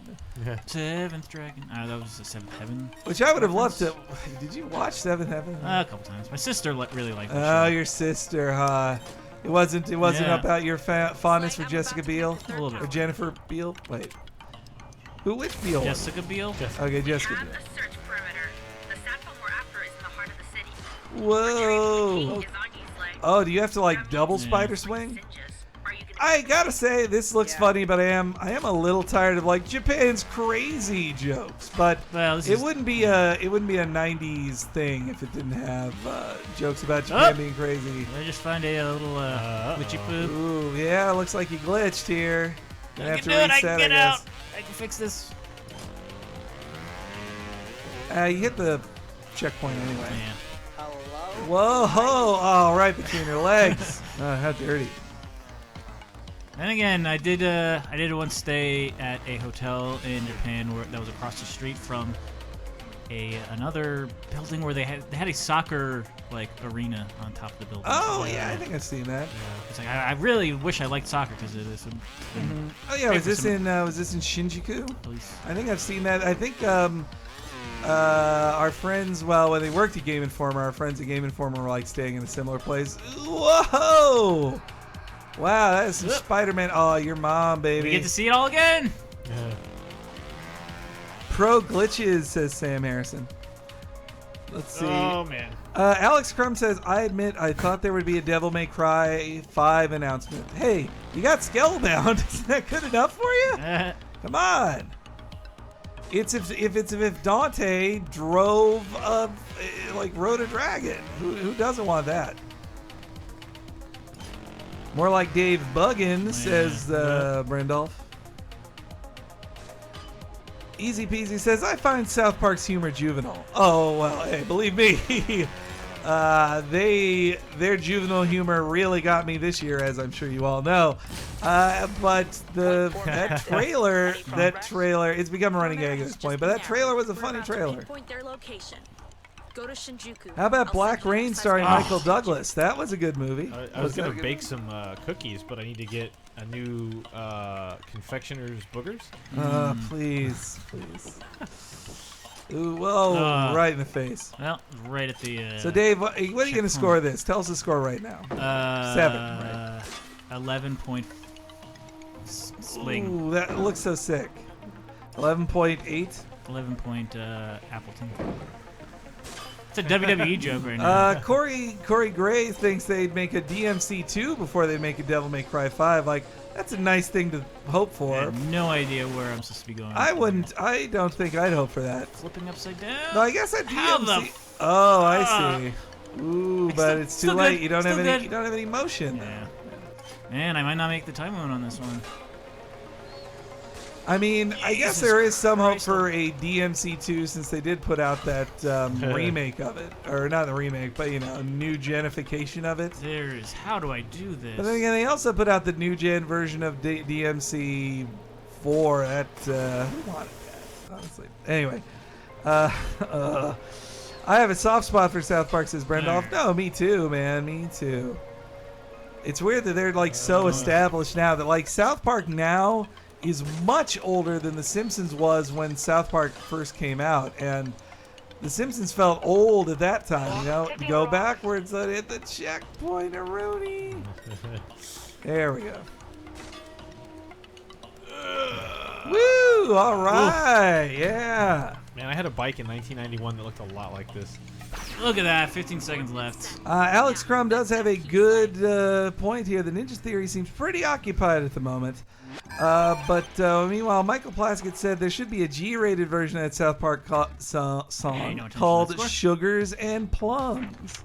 [SPEAKER 2] Seventh Dragon. That was the Seventh Heaven.
[SPEAKER 3] which I would have loved to. Did you watch Seventh Heaven?
[SPEAKER 2] A couple times. My sister really liked it.
[SPEAKER 3] Oh, your sister, huh? It wasn't
[SPEAKER 2] Yeah.
[SPEAKER 3] about your fondness for Jessica Biel
[SPEAKER 2] A little
[SPEAKER 3] or
[SPEAKER 2] bit.
[SPEAKER 3] Jennifer Biel. Wait, which Biel?
[SPEAKER 2] Jessica Biel.
[SPEAKER 3] Okay, Jessica
[SPEAKER 5] At
[SPEAKER 3] Biel.
[SPEAKER 5] the search perimeter. The satchel we're after is in the heart of the city.
[SPEAKER 3] Whoa.
[SPEAKER 5] Is on you, Slay.
[SPEAKER 3] Oh, do you have to like double
[SPEAKER 2] Yeah.
[SPEAKER 3] spider swing?
[SPEAKER 5] Singes. Are you gonna
[SPEAKER 3] I gotta say, this looks funny, but I am a little tired of like Japan's crazy jokes. But
[SPEAKER 2] Well, this
[SPEAKER 3] it
[SPEAKER 2] is-
[SPEAKER 3] wouldn't be a 90s thing if it didn't have jokes about Japan
[SPEAKER 2] Oh.
[SPEAKER 3] being crazy.
[SPEAKER 2] I just find a little glitchy poop.
[SPEAKER 3] Ooh, yeah, looks like you glitched here. Gonna have
[SPEAKER 2] I
[SPEAKER 3] to
[SPEAKER 2] can do it. I
[SPEAKER 3] reset,
[SPEAKER 2] can get
[SPEAKER 3] I
[SPEAKER 2] out.
[SPEAKER 3] guess.
[SPEAKER 2] I can fix this.
[SPEAKER 3] You hit the checkpoint anyway.
[SPEAKER 2] Yeah.
[SPEAKER 3] Whoa, all right between your legs. How dirty.
[SPEAKER 2] And again, I did once stay at a hotel in Japan that was across the street from another building where they had a soccer like arena on top of the building.
[SPEAKER 3] Oh yeah, I think I've seen that.
[SPEAKER 2] It's like I really wish I liked soccer because it is.
[SPEAKER 3] Oh yeah, was
[SPEAKER 2] for
[SPEAKER 3] this
[SPEAKER 2] some-
[SPEAKER 3] in Shinjuku?
[SPEAKER 2] At least.
[SPEAKER 3] I think I've seen that. I think our friends, when they worked at Game Informer, our friends at Game Informer were like staying in a similar place. Whoa! Wow, that is some Spider-Man. Oh, your mom, baby.
[SPEAKER 2] We get to see it all again.
[SPEAKER 1] Yeah.
[SPEAKER 3] Pro glitches, says Sam Harrison. Let's see.
[SPEAKER 1] Oh man.
[SPEAKER 3] Alex Crum says, I admit I thought there would be a Devil May Cry 5 announcement. Hey, you got Scalebound. Isn't that good enough for you? Come on. It's if Dante drove rode a dragon. Who doesn't want that? More like Dave Buggin, says Brandolph. Easy Peasy says, I find South Park's humor juvenile. Oh, well, hey, believe me. Their juvenile humor really got me this year, as I'm sure you all know. But that trailer, it's become a running gag at this point, but that trailer was a funny trailer.
[SPEAKER 4] Pinpoint their location. Go to Shinjuku.
[SPEAKER 3] How about
[SPEAKER 4] I'll
[SPEAKER 3] Black
[SPEAKER 4] send you
[SPEAKER 3] Rain
[SPEAKER 4] precise
[SPEAKER 3] starring
[SPEAKER 4] location.
[SPEAKER 3] Michael Douglas? That was a good movie.
[SPEAKER 1] I was
[SPEAKER 3] that
[SPEAKER 1] gonna
[SPEAKER 3] a good
[SPEAKER 1] bake some cookies, but I need to get a new confectioner's boogers.
[SPEAKER 3] Please. Ooh, whoa, right in the face.
[SPEAKER 2] Well, right at the.
[SPEAKER 3] So, Dave, what are you going to score this? Tell us the score right now. 7, right?
[SPEAKER 2] 11 point Sling.
[SPEAKER 3] Ooh, that looks so sick. 11.8.
[SPEAKER 2] 11 point Appleton. It's a WWE joke right now.
[SPEAKER 3] Corey Gray thinks they'd make a DMC 2 before they make a Devil May Cry 5. Like, that's a nice thing to hope
[SPEAKER 2] I
[SPEAKER 3] for.
[SPEAKER 2] have no idea where I'm supposed to be going.
[SPEAKER 3] I don't think I'd hope for that.
[SPEAKER 2] Flipping upside down.
[SPEAKER 3] No, I guess that
[SPEAKER 2] How the
[SPEAKER 3] DMC. Oh, I see. Ooh, but it's too
[SPEAKER 2] still
[SPEAKER 3] late.
[SPEAKER 2] good,
[SPEAKER 3] You don't
[SPEAKER 2] still
[SPEAKER 3] have any.
[SPEAKER 2] good.
[SPEAKER 3] You don't have any motion.
[SPEAKER 2] Yeah. Man, I might not make the time limit on this one.
[SPEAKER 3] I mean, I guess
[SPEAKER 2] Jesus
[SPEAKER 3] there is some hope
[SPEAKER 2] Christ.
[SPEAKER 3] for a DMC 2 since they did put out that remake of it, or not the remake, but new genification of it.
[SPEAKER 2] There's. How do I do this?
[SPEAKER 3] But then again, they also put out the new gen version of DMC 4. That who wanted that, honestly. Anyway, I have a soft spot for South Park, says Brendolf. No, me too, man. Me too. It's weird that they're like so established now that like South Park now is much older than The Simpsons was when South Park first came out, and The Simpsons felt old at that time. Go backwards, let it hit the checkpoint, Rooney. There we go. Woo! All right, yeah.
[SPEAKER 1] Man, I had a bike in 1991 that looked a lot like this.
[SPEAKER 2] Look at that. 15 seconds left.
[SPEAKER 3] Alex Crum does have a good point here. The Ninja Theory seems pretty occupied at the moment. But meanwhile, Michael Plaskett said there should be a G-rated version of that South Park song
[SPEAKER 2] Hey, no attention to
[SPEAKER 3] called
[SPEAKER 2] that score.
[SPEAKER 3] Sugars and Plums.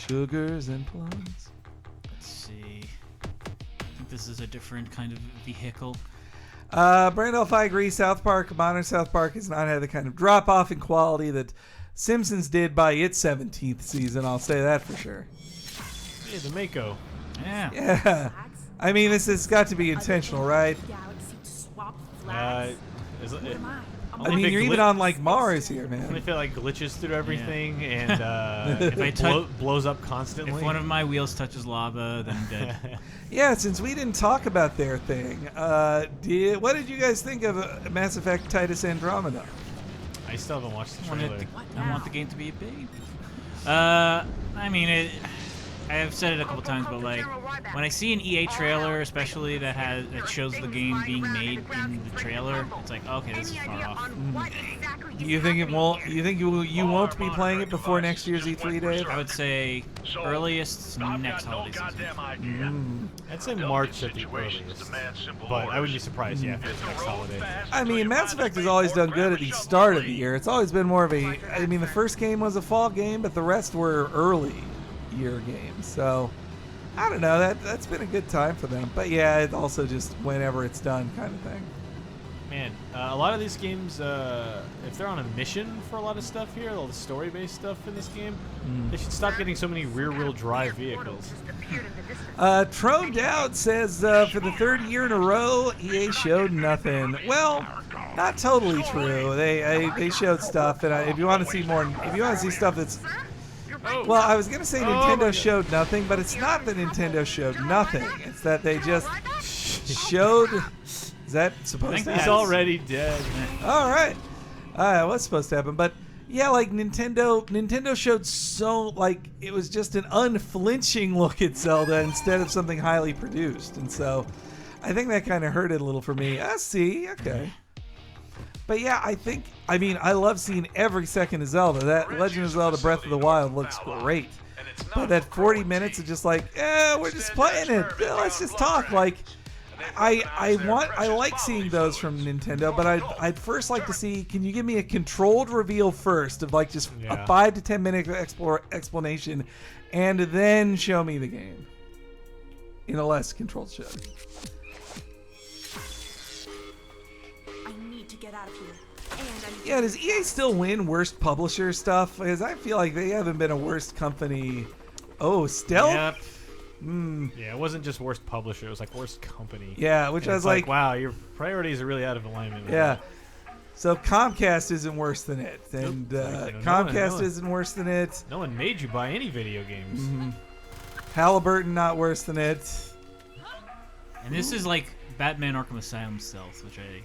[SPEAKER 3] Sugars and Plums.
[SPEAKER 2] Let's see. I think this is a different kind of vehicle.
[SPEAKER 3] Brandolph, I agree. Modern South Park has not had the kind of drop-off in quality that Simpsons did by its 17th season. I'll say that for sure.
[SPEAKER 1] Hey, the Mako.
[SPEAKER 2] Yeah.
[SPEAKER 3] Yeah. I mean, this has got to be intentional, right?
[SPEAKER 4] Galaxy to swap
[SPEAKER 1] Uh,
[SPEAKER 4] flags.
[SPEAKER 1] is it,
[SPEAKER 4] Am I?
[SPEAKER 3] I mean, you're even on like Mars here,
[SPEAKER 1] only
[SPEAKER 3] man.
[SPEAKER 1] if it like glitches through everything and
[SPEAKER 2] If I
[SPEAKER 1] blows up constantly.
[SPEAKER 2] If one of my wheels touches lava, then I'm dead.
[SPEAKER 3] Yeah, since we didn't talk about their thing, what did you guys think of Mass Effect Titus Andromeda?
[SPEAKER 1] I still haven't watched the
[SPEAKER 2] I want
[SPEAKER 1] trailer.
[SPEAKER 2] I want the game to be a baby. I mean, I have said it a couple times, but like when I see an EA trailer, especially that shows the game being made in the trailer, it's like, okay, this is far off.
[SPEAKER 3] Do you think it won't? You think you won't be playing it before next year's E3, Dave?
[SPEAKER 2] I would say earliest next holiday season.
[SPEAKER 1] I'd say March at the earliest, but I wouldn't be surprised. Yeah, if it's next holiday.
[SPEAKER 3] I mean, Mass Effect has always done good at the start of the year. It's always been more of a. I mean, the first game was a fall game, but the rest were early year games. So I don't know. That's been a good time for them. But yeah, it also just whenever it's done kind of thing.
[SPEAKER 1] Man, a lot of these games, if they're on a mission for a lot of stuff here, all the story-based stuff in this game, they should stop getting so many rear-wheel drive vehicles.
[SPEAKER 3] Troned Out says for the third year in a row, EA showed nothing. Well, not totally true. They showed stuff, and if you want to see more, if you want to see stuff that's well, I was gonna say Nintendo showed nothing, but it's not that Nintendo showed nothing. It's that they just showed. Is that supposed to
[SPEAKER 1] He's
[SPEAKER 3] happen?
[SPEAKER 1] already dead.
[SPEAKER 3] All right. What's supposed to happen? But yeah, like Nintendo showed so like it was just an unflinching look at Zelda instead of something highly produced, and so I think that kind of hurt it a little for me. I see. Okay. But yeah, I mean, I love seeing every second of Zelda. That Legend of Zelda Breath of the Wild looks great. But that 40 minutes of just like, we're just playing it. Let's just talk. Like, I like seeing those from Nintendo, but I'd first like to see, can you give me a controlled reveal first of like just a 5 to 10 minute explanation, and then show me the game in a less controlled show.
[SPEAKER 4] Get out of here. And
[SPEAKER 3] Yeah, does EA still win worst publisher stuff? Because I feel like they haven't been a worst company. Oh, Stealth?
[SPEAKER 2] Yep.
[SPEAKER 1] Yeah, it wasn't just worst publisher; it was like worst company.
[SPEAKER 3] Yeah, which
[SPEAKER 1] And
[SPEAKER 3] I
[SPEAKER 1] it's
[SPEAKER 3] was like,
[SPEAKER 1] wow, your priorities are really out of alignment. with
[SPEAKER 3] yeah.
[SPEAKER 1] that.
[SPEAKER 3] So Comcast isn't worse than it, and Comcast isn't worse than it.
[SPEAKER 1] No one made you buy any video games.
[SPEAKER 3] Halliburton not worse than it.
[SPEAKER 2] And this is like Batman Arkham Asylum stealth, which I'm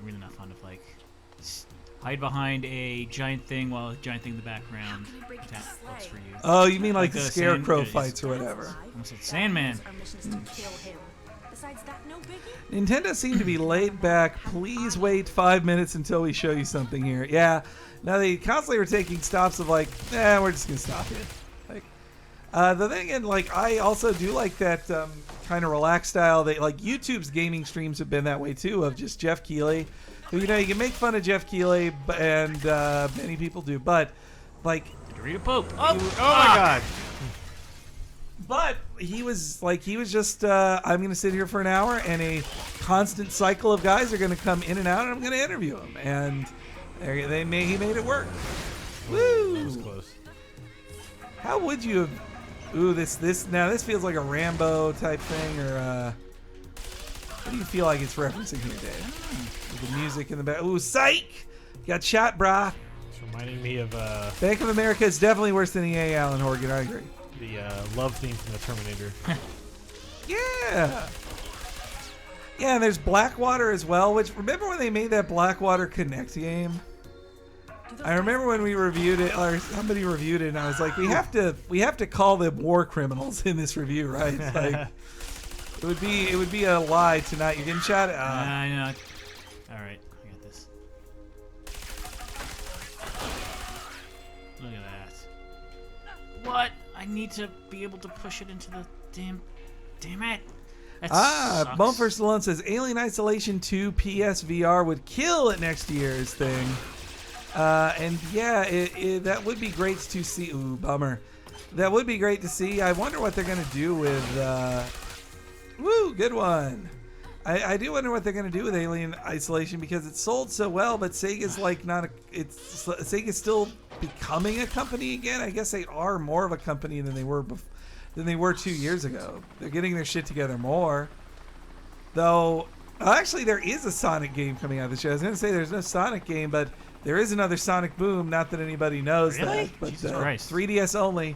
[SPEAKER 2] really not fond of. Like, hide behind a giant thing while a giant thing in the background that looks for you.
[SPEAKER 3] Oh, you mean like the
[SPEAKER 2] the
[SPEAKER 3] scarecrow
[SPEAKER 2] sand-
[SPEAKER 3] fights or whatever?
[SPEAKER 2] Almost said Sandman.
[SPEAKER 4] Our mission's to kill him. Besides that, no biggie.
[SPEAKER 3] Nintendo seemed to be laid back. Please wait 5 minutes until we show you something here. Yeah. Now they constantly were taking stops of like, we're just gonna stop here. Like, the thing, and like I also do like that kind of relaxed style. They like YouTube's gaming streams have been that way too, of just Jeff Keighley. Who, you know, you can make fun of Jeff Keighley, and many people do, but like,
[SPEAKER 2] Dorito Pope.
[SPEAKER 1] Oh my God.
[SPEAKER 3] but he was just I'm gonna sit here for an hour, and a constant cycle of guys are gonna come in and out, and I'm gonna interview them, and he made it work. Woo!
[SPEAKER 1] That was close.
[SPEAKER 3] How would you have? Ooh, this feels like a Rambo type thing, or what do you feel like it's referencing here, Dave? With the music in the back. Ooh, psych! Got shot, brah.
[SPEAKER 1] It's reminding me of
[SPEAKER 3] Bank of America is definitely worse than EA, Alan Horgan. I agree.
[SPEAKER 1] the love theme from the Terminator.
[SPEAKER 3] Yeah. Yeah, and there's Blackwater as well, which, remember when they made that Blackwater Connect game? I remember when we reviewed it, or somebody reviewed it, and I was like, we have to call them war criminals in this review, right? Like, it would be a lie tonight. You're getting shot.
[SPEAKER 2] I know. All right, I got this. Look at that. What? I need to be able to push it into the damn it. That sucks.
[SPEAKER 3] Bumper Stallone says Alien Isolation 2 PSVR would kill at next year's thing. And yeah, that would be great to see. Ooh, bummer. That would be great to see. I wonder what they're gonna do with. Woo, good one. I do wonder what they're gonna do with Alien Isolation, because it sold so well, but Sega's like not a. Sega's still becoming a company again. I guess they are more of a company than they were 2 years ago. They're getting their shit together more. Though, actually, there is a Sonic game coming out this year. I was gonna say there's no Sonic game, but there is another Sonic Boom. Not that anybody knows
[SPEAKER 2] Really?
[SPEAKER 3] that, but
[SPEAKER 2] Jesus Christ.
[SPEAKER 3] 3DS only.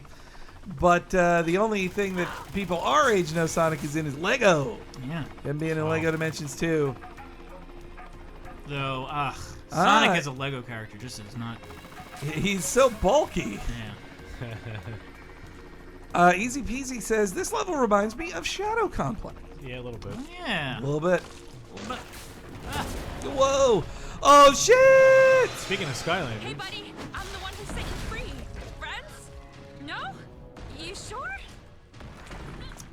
[SPEAKER 3] But the only thing that people our age know Sonic is in is Lego.
[SPEAKER 2] Yeah.
[SPEAKER 3] Him being in Lego Dimensions 2.
[SPEAKER 2] Though, Sonic as a Lego character just is not.
[SPEAKER 3] He's so bulky.
[SPEAKER 2] Yeah.
[SPEAKER 3] Easy Peasy says, this level reminds me of Shadow Complex.
[SPEAKER 1] Yeah, a little bit.
[SPEAKER 2] Yeah.
[SPEAKER 3] A little bit.
[SPEAKER 2] But,
[SPEAKER 3] Whoa. Oh, shit!
[SPEAKER 1] Speaking of Skylanders,
[SPEAKER 5] Hey, buddy, I'm the one who set you free. Friends? No? You sure?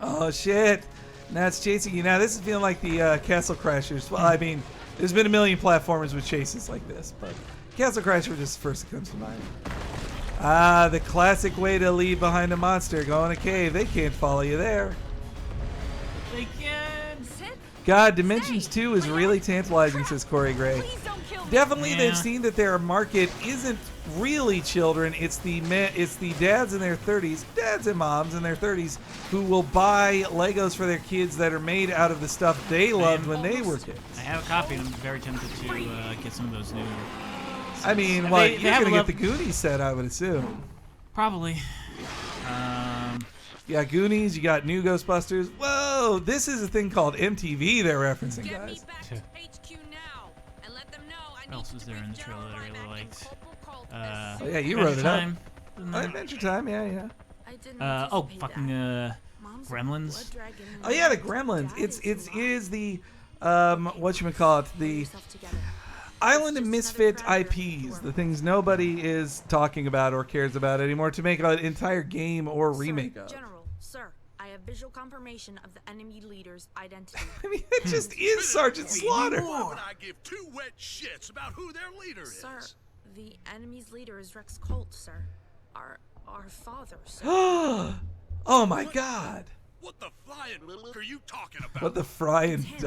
[SPEAKER 3] Oh, shit. Now it's chasing you. Now this is feeling like the Castle Crashers. Well, I mean, there's been a million platformers with chases like this, but Castle Crasher was just the first that comes to mind. The classic way to leave behind a monster. Go in a cave. They can't follow you there.
[SPEAKER 2] they can.
[SPEAKER 5] Sid?
[SPEAKER 3] God, Dimensions 2 is really tantalizing, says Corey Gray.
[SPEAKER 5] Please don't kill me.
[SPEAKER 3] Definitely,
[SPEAKER 2] Yeah.
[SPEAKER 3] they've seen that their market isn't really children. It's the dads in their 30s, dads and moms in their 30s, who will buy Legos for their kids that are made out of the stuff they loved when they were kids.
[SPEAKER 2] I have a copy, and I'm very tempted to get some of those new.
[SPEAKER 3] I mean,
[SPEAKER 2] They-
[SPEAKER 3] what,
[SPEAKER 2] they
[SPEAKER 3] you're
[SPEAKER 2] have
[SPEAKER 3] gonna
[SPEAKER 2] a
[SPEAKER 3] get the Goonies set, I would assume.
[SPEAKER 2] Probably.
[SPEAKER 3] You got Goonies, you got new Ghostbusters. Whoa, this is a thing called MTV they're referencing,
[SPEAKER 5] Get me
[SPEAKER 3] guys.
[SPEAKER 5] back to HQ now and let them know I need
[SPEAKER 2] else
[SPEAKER 5] to
[SPEAKER 2] was there
[SPEAKER 5] bring
[SPEAKER 2] in the trailer that I
[SPEAKER 5] General
[SPEAKER 2] really
[SPEAKER 5] Ryback
[SPEAKER 2] liked?
[SPEAKER 5] and Corporal Cultus.
[SPEAKER 3] Oh, yeah, you
[SPEAKER 2] Adventure
[SPEAKER 3] wrote it up.
[SPEAKER 2] Time. Isn't
[SPEAKER 3] Oh,
[SPEAKER 2] there?
[SPEAKER 3] Adventure Time, yeah.
[SPEAKER 5] I didn't
[SPEAKER 2] Oh,
[SPEAKER 5] anticipate
[SPEAKER 2] fucking
[SPEAKER 5] that. Mom's a
[SPEAKER 2] Gremlins.
[SPEAKER 5] blood dragon and
[SPEAKER 3] Oh yeah, the
[SPEAKER 5] Dad
[SPEAKER 3] Gremlins. It
[SPEAKER 5] is
[SPEAKER 3] is the whatchamacallit,
[SPEAKER 5] Pull
[SPEAKER 3] the
[SPEAKER 5] yourself together.
[SPEAKER 3] Island of
[SPEAKER 5] just
[SPEAKER 3] Misfit
[SPEAKER 5] another predator
[SPEAKER 3] IPs,
[SPEAKER 5] for
[SPEAKER 3] the things nobody is talking about or cares about anymore, to make an entire game or remake
[SPEAKER 5] Sir,
[SPEAKER 3] of.
[SPEAKER 5] General, sir, I have visual confirmation of the enemy leader's identity.
[SPEAKER 3] I mean, it just is Sergeant Slaughter.
[SPEAKER 6] Why would I give two wet shits about who their leader is?
[SPEAKER 5] Sir, the enemy's leader is Rex Colt, sir. Our father, sir.
[SPEAKER 3] Oh my God!
[SPEAKER 6] What the flying are you talking about?
[SPEAKER 3] What the frying?
[SPEAKER 5] And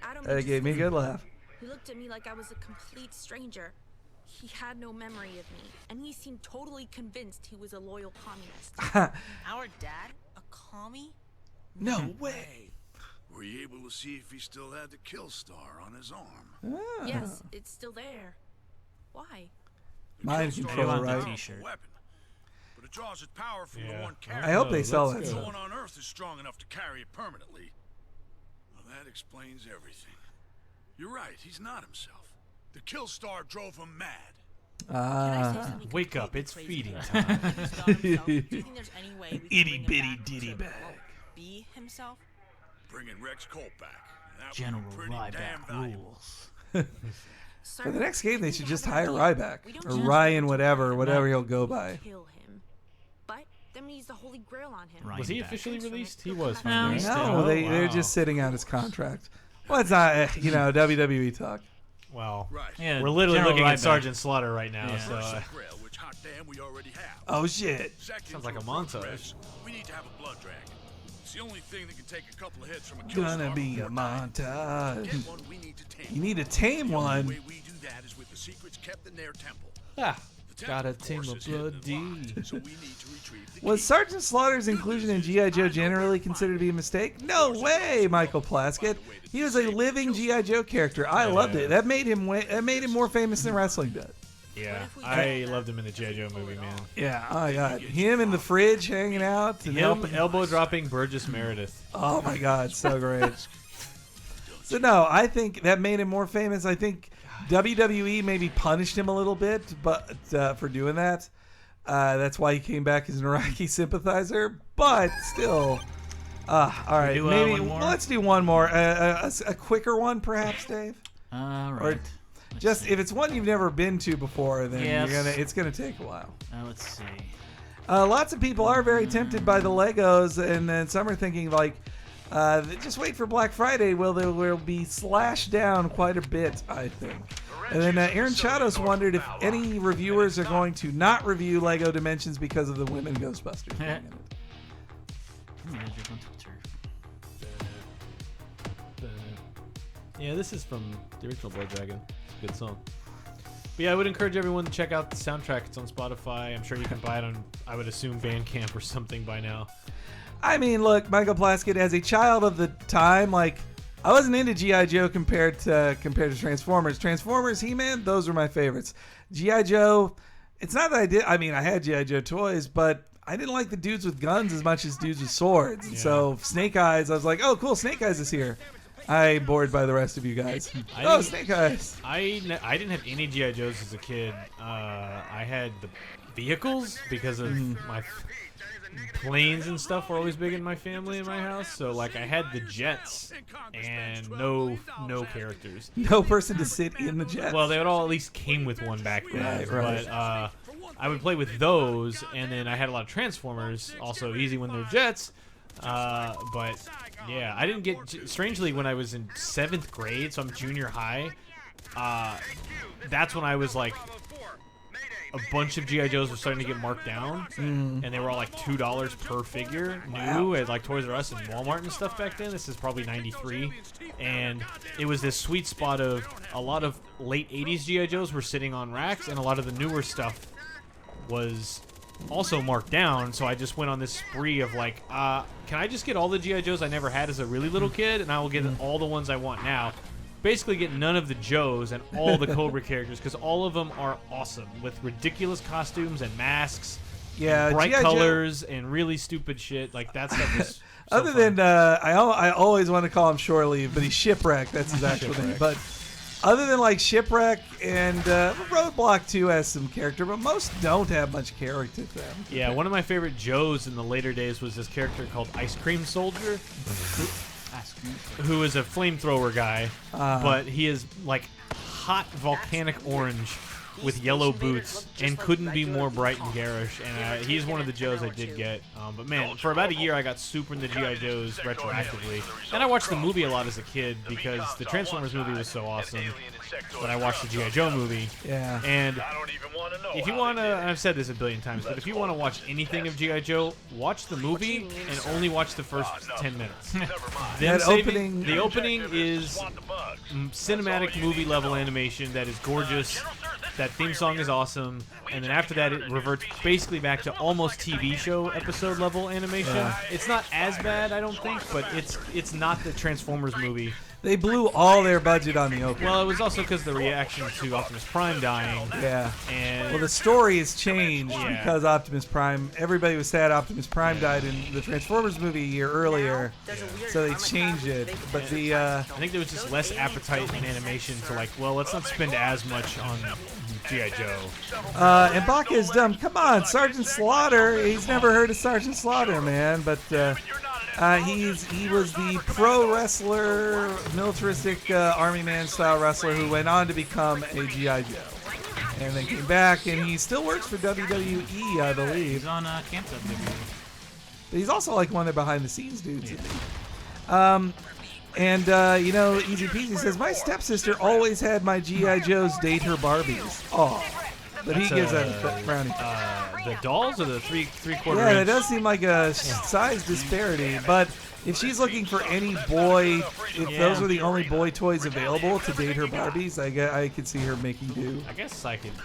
[SPEAKER 5] I don't
[SPEAKER 3] That
[SPEAKER 5] mean
[SPEAKER 3] gave me a
[SPEAKER 5] to-
[SPEAKER 3] good laugh.
[SPEAKER 5] He looked at me like I was a complete stranger. He had no memory of me, and he seemed totally convinced he was a loyal communist.
[SPEAKER 7] Our dad? A commie?
[SPEAKER 3] No way.
[SPEAKER 6] Were you able to see if he still had the kill star on his arm?
[SPEAKER 5] Yes, it's still there. Why?
[SPEAKER 3] Mind
[SPEAKER 6] Kill star
[SPEAKER 3] control,
[SPEAKER 6] is a
[SPEAKER 2] right?
[SPEAKER 6] powerful
[SPEAKER 2] T-shirt.
[SPEAKER 6] Weapon, but it draws its power from
[SPEAKER 1] Yeah.
[SPEAKER 6] the one
[SPEAKER 1] I
[SPEAKER 6] carrying
[SPEAKER 3] I hope
[SPEAKER 1] Oh,
[SPEAKER 3] they sell that
[SPEAKER 1] let's
[SPEAKER 6] No
[SPEAKER 1] go.
[SPEAKER 3] stuff.
[SPEAKER 6] one on Earth is strong enough to carry it permanently. Well, that explains everything. You're right, he's not himself. The Killstar drove him mad.
[SPEAKER 1] Wake up, it's feeding
[SPEAKER 7] time. Do you think there's any way we can bring him back
[SPEAKER 3] ditty
[SPEAKER 7] to,
[SPEAKER 3] bag.
[SPEAKER 7] be himself?
[SPEAKER 6] Bringing Rex Colt back. That would be
[SPEAKER 2] General
[SPEAKER 6] pretty damn
[SPEAKER 2] Ryback
[SPEAKER 6] valuable.
[SPEAKER 2] rules.
[SPEAKER 3] For the next game, they should just hire Ryback or Ryan, whatever he'll go by.
[SPEAKER 5] Kill him. But that means the Holy Grail on him.
[SPEAKER 2] Ryan
[SPEAKER 1] Was he
[SPEAKER 2] back.
[SPEAKER 1] officially released? He was.
[SPEAKER 2] No,
[SPEAKER 1] finally,
[SPEAKER 2] he's
[SPEAKER 1] right?
[SPEAKER 2] still-
[SPEAKER 3] No,
[SPEAKER 1] Oh,
[SPEAKER 3] they're
[SPEAKER 1] wow.
[SPEAKER 3] just sitting out his contract. Well, it's not, WWE talk.
[SPEAKER 1] Wow.
[SPEAKER 6] Right.
[SPEAKER 2] Yeah,
[SPEAKER 1] We're literally
[SPEAKER 2] General
[SPEAKER 1] looking at
[SPEAKER 2] Ryback.
[SPEAKER 1] Sergeant Slaughter right now,
[SPEAKER 2] Yeah.
[SPEAKER 1] so
[SPEAKER 6] First, Grail, which hot damn we already have.
[SPEAKER 3] Oh shit!
[SPEAKER 6] Second,
[SPEAKER 1] Sounds like a
[SPEAKER 6] for front
[SPEAKER 1] montage.
[SPEAKER 6] press, we need to have a blood dragon. It's the only thing that can take a couple of hits from a
[SPEAKER 3] Gonna
[SPEAKER 6] Killstar
[SPEAKER 3] be a
[SPEAKER 6] before dying.
[SPEAKER 3] montage.
[SPEAKER 6] Get one we need to tame.
[SPEAKER 3] You need to tame
[SPEAKER 6] The only
[SPEAKER 3] one.
[SPEAKER 6] way we do that is with the secrets kept in their temple.
[SPEAKER 1] ah,
[SPEAKER 6] The temple,
[SPEAKER 1] gotta
[SPEAKER 6] of
[SPEAKER 1] tame
[SPEAKER 6] course,
[SPEAKER 1] a
[SPEAKER 6] is hidden and
[SPEAKER 1] bloody.
[SPEAKER 6] locked, so we need to retrieve the
[SPEAKER 3] Was
[SPEAKER 6] key.
[SPEAKER 3] Sergeant Slaughter's inclusion in G.I. Joe generally considered to be a mistake? No way, Michael Plaskett. He was a living G.I. Joe character. I loved it. That made him more famous than wrestling did.
[SPEAKER 1] Yeah, I loved him in the G.I. Joe movie, man.
[SPEAKER 3] Yeah, oh my god. Him in the fridge hanging out. And
[SPEAKER 1] Him
[SPEAKER 3] helping.
[SPEAKER 1] elbow dropping Burgess Meredith.
[SPEAKER 3] Oh my god, so great. So no, I think that made him more famous. I think WWE maybe punished him a little bit, but for doing that. That's why he came back as an Iraqi sympathizer. But still, all right,
[SPEAKER 2] do,
[SPEAKER 3] maybe
[SPEAKER 2] one more?
[SPEAKER 3] let's do one more, a quicker one, perhaps, Dave.
[SPEAKER 2] All
[SPEAKER 3] Or
[SPEAKER 2] right.
[SPEAKER 3] just if it's one you've never been to before, then
[SPEAKER 2] Yes.
[SPEAKER 3] it's gonna take a while.
[SPEAKER 2] Let's see.
[SPEAKER 3] Lots of people are very tempted by the Legos, and then some are thinking like, just wait for Black Friday. Well, they will be slashed down quite a bit, I think. And then Aaron Chados wondered if any reviewers are going to not review Lego Dimensions because of the women Ghostbusters being in it.
[SPEAKER 1] Yeah, this is from the original Blood Dragon. It's a good song. But yeah, I would encourage everyone to check out the soundtrack. It's on Spotify. I'm sure you can buy it on, I would assume, Bandcamp or something by now.
[SPEAKER 3] I mean, look, Michael Plaskett, as a child of the time, like, I wasn't into G.I. Joe compared to Transformers. Transformers, He-Man, those were my favorites. G.I. Joe, it's not that I did. I mean, I had G.I. Joe toys, but I didn't like the dudes with guns as much as dudes with swords. And so Snake Eyes, I was like, oh, cool, Snake Eyes is here. I'm bored by the rest of you guys. Oh, Snake Eyes.
[SPEAKER 1] I didn't have any G.I. Joes as a kid. I had the vehicles because of my planes and stuff were always big in my family in my house. So like I had the jets and no characters.
[SPEAKER 3] No person to sit in the jet.
[SPEAKER 1] Well, they would all at least came with one back then.
[SPEAKER 3] Right.
[SPEAKER 1] But I would play with those, and then I had a lot of Transformers. Also easy when they're jets. But yeah, I didn't get. Strangely, when I was in 7th grade, so I'm junior high. That's when I was like, a bunch of G.I. Joes were starting to get marked down, and they were all like $2 per figure, new at like Toys R Us and Walmart and stuff back then. This is probably '93, and it was this sweet spot of a lot of late '80s G.I. Joes were sitting on racks, and a lot of the newer stuff was also marked down. So I just went on this spree of like, can I just get all the G.I. Joes I never had as a really little kid, and I will get all the ones I want now. Basically get none of the Joes and all the Cobra characters, because all of them are awesome with ridiculous costumes and masks, and bright
[SPEAKER 3] G.I. Joe-
[SPEAKER 1] colors and really stupid shit. Like that stuff is so
[SPEAKER 3] Other
[SPEAKER 1] fun.
[SPEAKER 3] than I always want to call him Shore Leave, but he's Shipwreck. That's his actual name. But other than like Shipwreck and Roadblock 2 has some character, but most don't have much character to them.
[SPEAKER 1] Yeah, one of my favorite Joes in the later days was this character called Ice Cream Soldier, who is a flamethrower guy, but he is like hot volcanic orange with yellow boots and couldn't be more bright and garish. And he's one of the Joes I did get. But man, for about a year I got super into G.I. Joes retroactively. And I watched the movie a lot as a kid because the Transformers movie was so awesome. But I watched the G.I. Joe movie.
[SPEAKER 3] Yeah.
[SPEAKER 1] And if you want to, I've said this a billion times, but if you want to watch anything of G.I. Joe, watch the movie and only watch the first 10 minutes.
[SPEAKER 3] That opening-
[SPEAKER 1] The opening is cinematic movie level animation that is gorgeous. That theme song is awesome. And then after that, it reverts basically back to almost TV show episode level animation.
[SPEAKER 3] Yeah.
[SPEAKER 1] It's not as bad, I don't think, but it's not the Transformers movie.
[SPEAKER 3] They blew all their budget on the opening.
[SPEAKER 1] Well, it was also because the reaction to Optimus Prime dying.
[SPEAKER 3] Yeah.
[SPEAKER 1] And
[SPEAKER 3] Well, the story has changed
[SPEAKER 1] Yeah.
[SPEAKER 3] because Optimus Prime. Everybody was sad Optimus Prime died in the Transformers movie a year earlier, so they changed it. But the
[SPEAKER 1] I think there was just less appetite in animation to like, well, let's not spend as much on G.I. Joe.
[SPEAKER 3] and Baka is dumb. Come on, Sergeant Slaughter. He's never heard of Sergeant Slaughter, man. But he was the pro wrestler, militaristic Army Man style wrestler who went on to become a G.I. Joe. And then came back, and he still works for WWE, I believe.
[SPEAKER 2] He's on Camp WWE.
[SPEAKER 3] But he's also like one of the behind the scenes dudes. And Easy Peasy says, my stepsister always had my G.I. Joes date her Barbies. Oh. But he gives a brownie.
[SPEAKER 1] The dolls or the three-quarter
[SPEAKER 3] Yeah, that
[SPEAKER 1] inch?
[SPEAKER 3] does seem like a size disparity. But if she's looking for any boy, if those are the only boy toys available to date her Barbies, I could see her making do.
[SPEAKER 1] I guess I could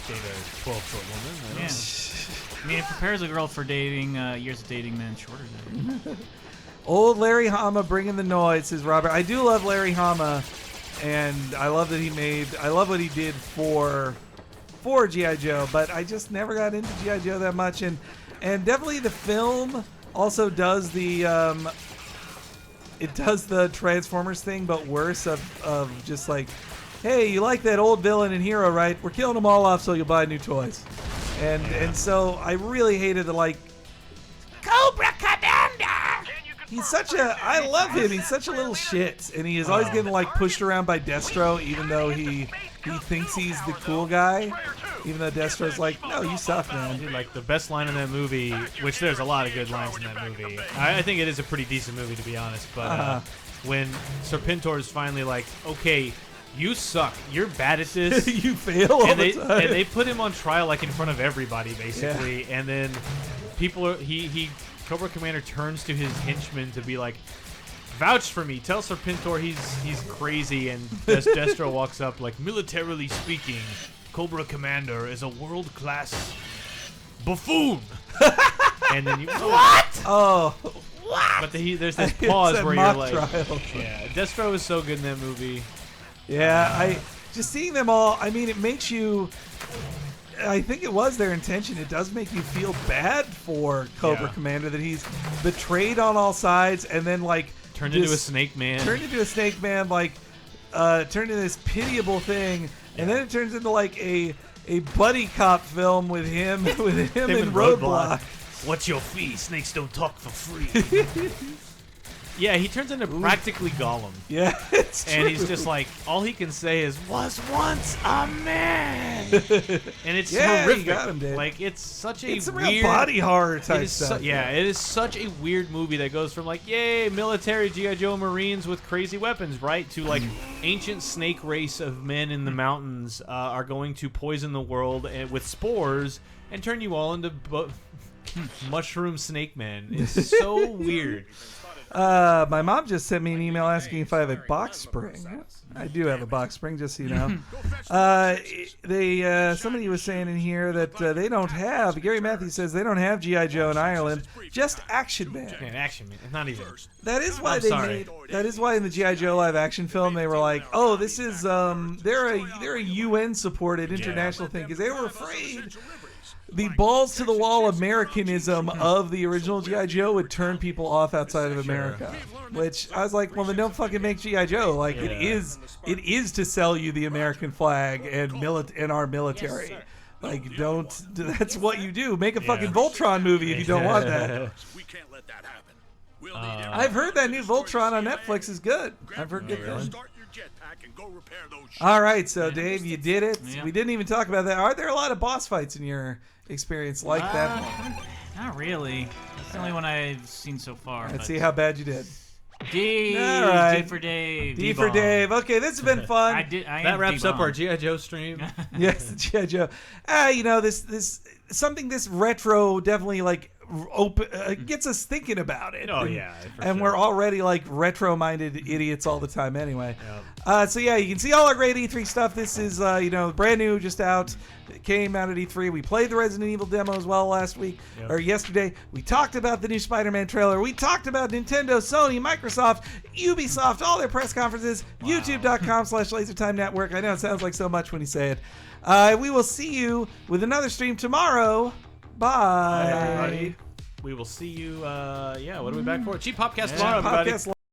[SPEAKER 1] date a 12-foot woman. I don't
[SPEAKER 2] Yeah.
[SPEAKER 1] know.
[SPEAKER 2] I mean, it prepares a girl for dating years of dating men shorter than.
[SPEAKER 3] Old Larry Hama bringing the noise, says Robert. I do love Larry Hama, and I love that I love what he did for G.I. Joe, but I just never got into G.I. Joe that much, and definitely the film also does the Transformers thing, but worse of just like, hey, you like that old villain and hero, right? We're killing them all off so you'll buy new toys. And so I really hated the like Cobra Commander. He's I love him. He's such a little shit, and he is always getting like pushed around by Destro, even though he thinks he's the cool guy. Even though Destro's like, no, you suck, man.
[SPEAKER 1] Dude, like the best line in that movie, which there's a lot of good lines in that movie. I think it is a pretty decent movie, to be honest. But when Serpentor is finally like, okay, you suck. You're bad at this.
[SPEAKER 3] You fail all the time.
[SPEAKER 1] And they put him on trial like in front of everybody, basically. Yeah. And then Cobra Commander turns to his henchmen to be like, vouch for me. Tell Serpentor he's crazy. And Destro walks up like, militarily speaking, Cobra Commander is a world-class buffoon. And then you what?
[SPEAKER 3] Oh.
[SPEAKER 1] What? But there's this pause where you're like,
[SPEAKER 3] trial.
[SPEAKER 1] yeah, Destro is so good in that movie.
[SPEAKER 3] Yeah, just seeing them all. I mean, it makes you. I think it was their intention. It does make you feel bad for Cobra Commander that he's betrayed on all sides, and then like
[SPEAKER 1] turned into a snake man.
[SPEAKER 3] Turned into a snake man, like turned into this pitiable thing, and then it turns into like a buddy cop film with him in Roadblock.
[SPEAKER 1] What's your fee? Snakes don't talk for free. Yeah, he turns into practically Gollum.
[SPEAKER 3] Yeah, it's true.
[SPEAKER 1] And he's just like, all he can say is, was once a man. And it's horrific.
[SPEAKER 3] You got him, Dave.
[SPEAKER 1] Like, it's such a
[SPEAKER 3] it's
[SPEAKER 1] weird...
[SPEAKER 3] It's a real body horror type stuff.
[SPEAKER 1] It is such a weird movie that goes from like, yay, military G.I. Joe Marines with crazy weapons, right? To like, ancient snake race of men in the mountains are going to poison the world with spores and turn you all into mushroom snake men. It's so weird.
[SPEAKER 3] My mom just sent me an email asking if I have a box spring. I do have a box spring, just so you know. Somebody was saying in here that they don't have. Gary Matthews says they don't have G.I. Joe in Ireland, just Action Man.
[SPEAKER 1] Yeah, Action Man, not even.
[SPEAKER 3] That is why That is why in the G.I. Joe live action film they were like, oh, this is they're a UN supported international thing because they were afraid. The balls to the wall Americanism of the original G.I. Joe would turn people off outside of America. Which I was like, well, then don't fucking make G.I. Joe. Like it is to sell you the American flag and our military. Like that's what you do. Make a fucking Voltron movie if you don't want that.
[SPEAKER 6] We can't let that happen.
[SPEAKER 3] I've heard that new Voltron on Netflix is good. I've heard good things.
[SPEAKER 6] Start your jetpack and go repair those ships.
[SPEAKER 3] All right, so Dave, you did it.
[SPEAKER 2] Yeah.
[SPEAKER 3] We didn't even talk about that. Are there a lot of boss fights in your experience like that?
[SPEAKER 2] Not really. It's the only one I've seen so far.
[SPEAKER 3] Let's see how bad you did.
[SPEAKER 2] D.
[SPEAKER 3] All right.
[SPEAKER 2] D for Dave.
[SPEAKER 3] D for Dave. Okay, this has been fun.
[SPEAKER 1] That wraps up our G.I. Joe stream.
[SPEAKER 3] Yes, the G.I. Joe. This something this retro definitely like gets us thinking about it.
[SPEAKER 1] Oh,
[SPEAKER 3] and we're already like retro-minded idiots all the time anyway. Yep. So yeah, you can see all our great E3 stuff. This is brand new, just out. came out at E3. We played the Resident Evil demo as well last week or yesterday. We talked about the new Spider-Man trailer. We talked about Nintendo, Sony, Microsoft, Ubisoft, all their press conferences. YouTube.com/LaserTime Network. I know it sounds like so much when you say it. We will see you with another stream tomorrow. Bye.
[SPEAKER 1] Bye, everybody. We will see you. What are we back for? Cheap Popcast tomorrow, everybody.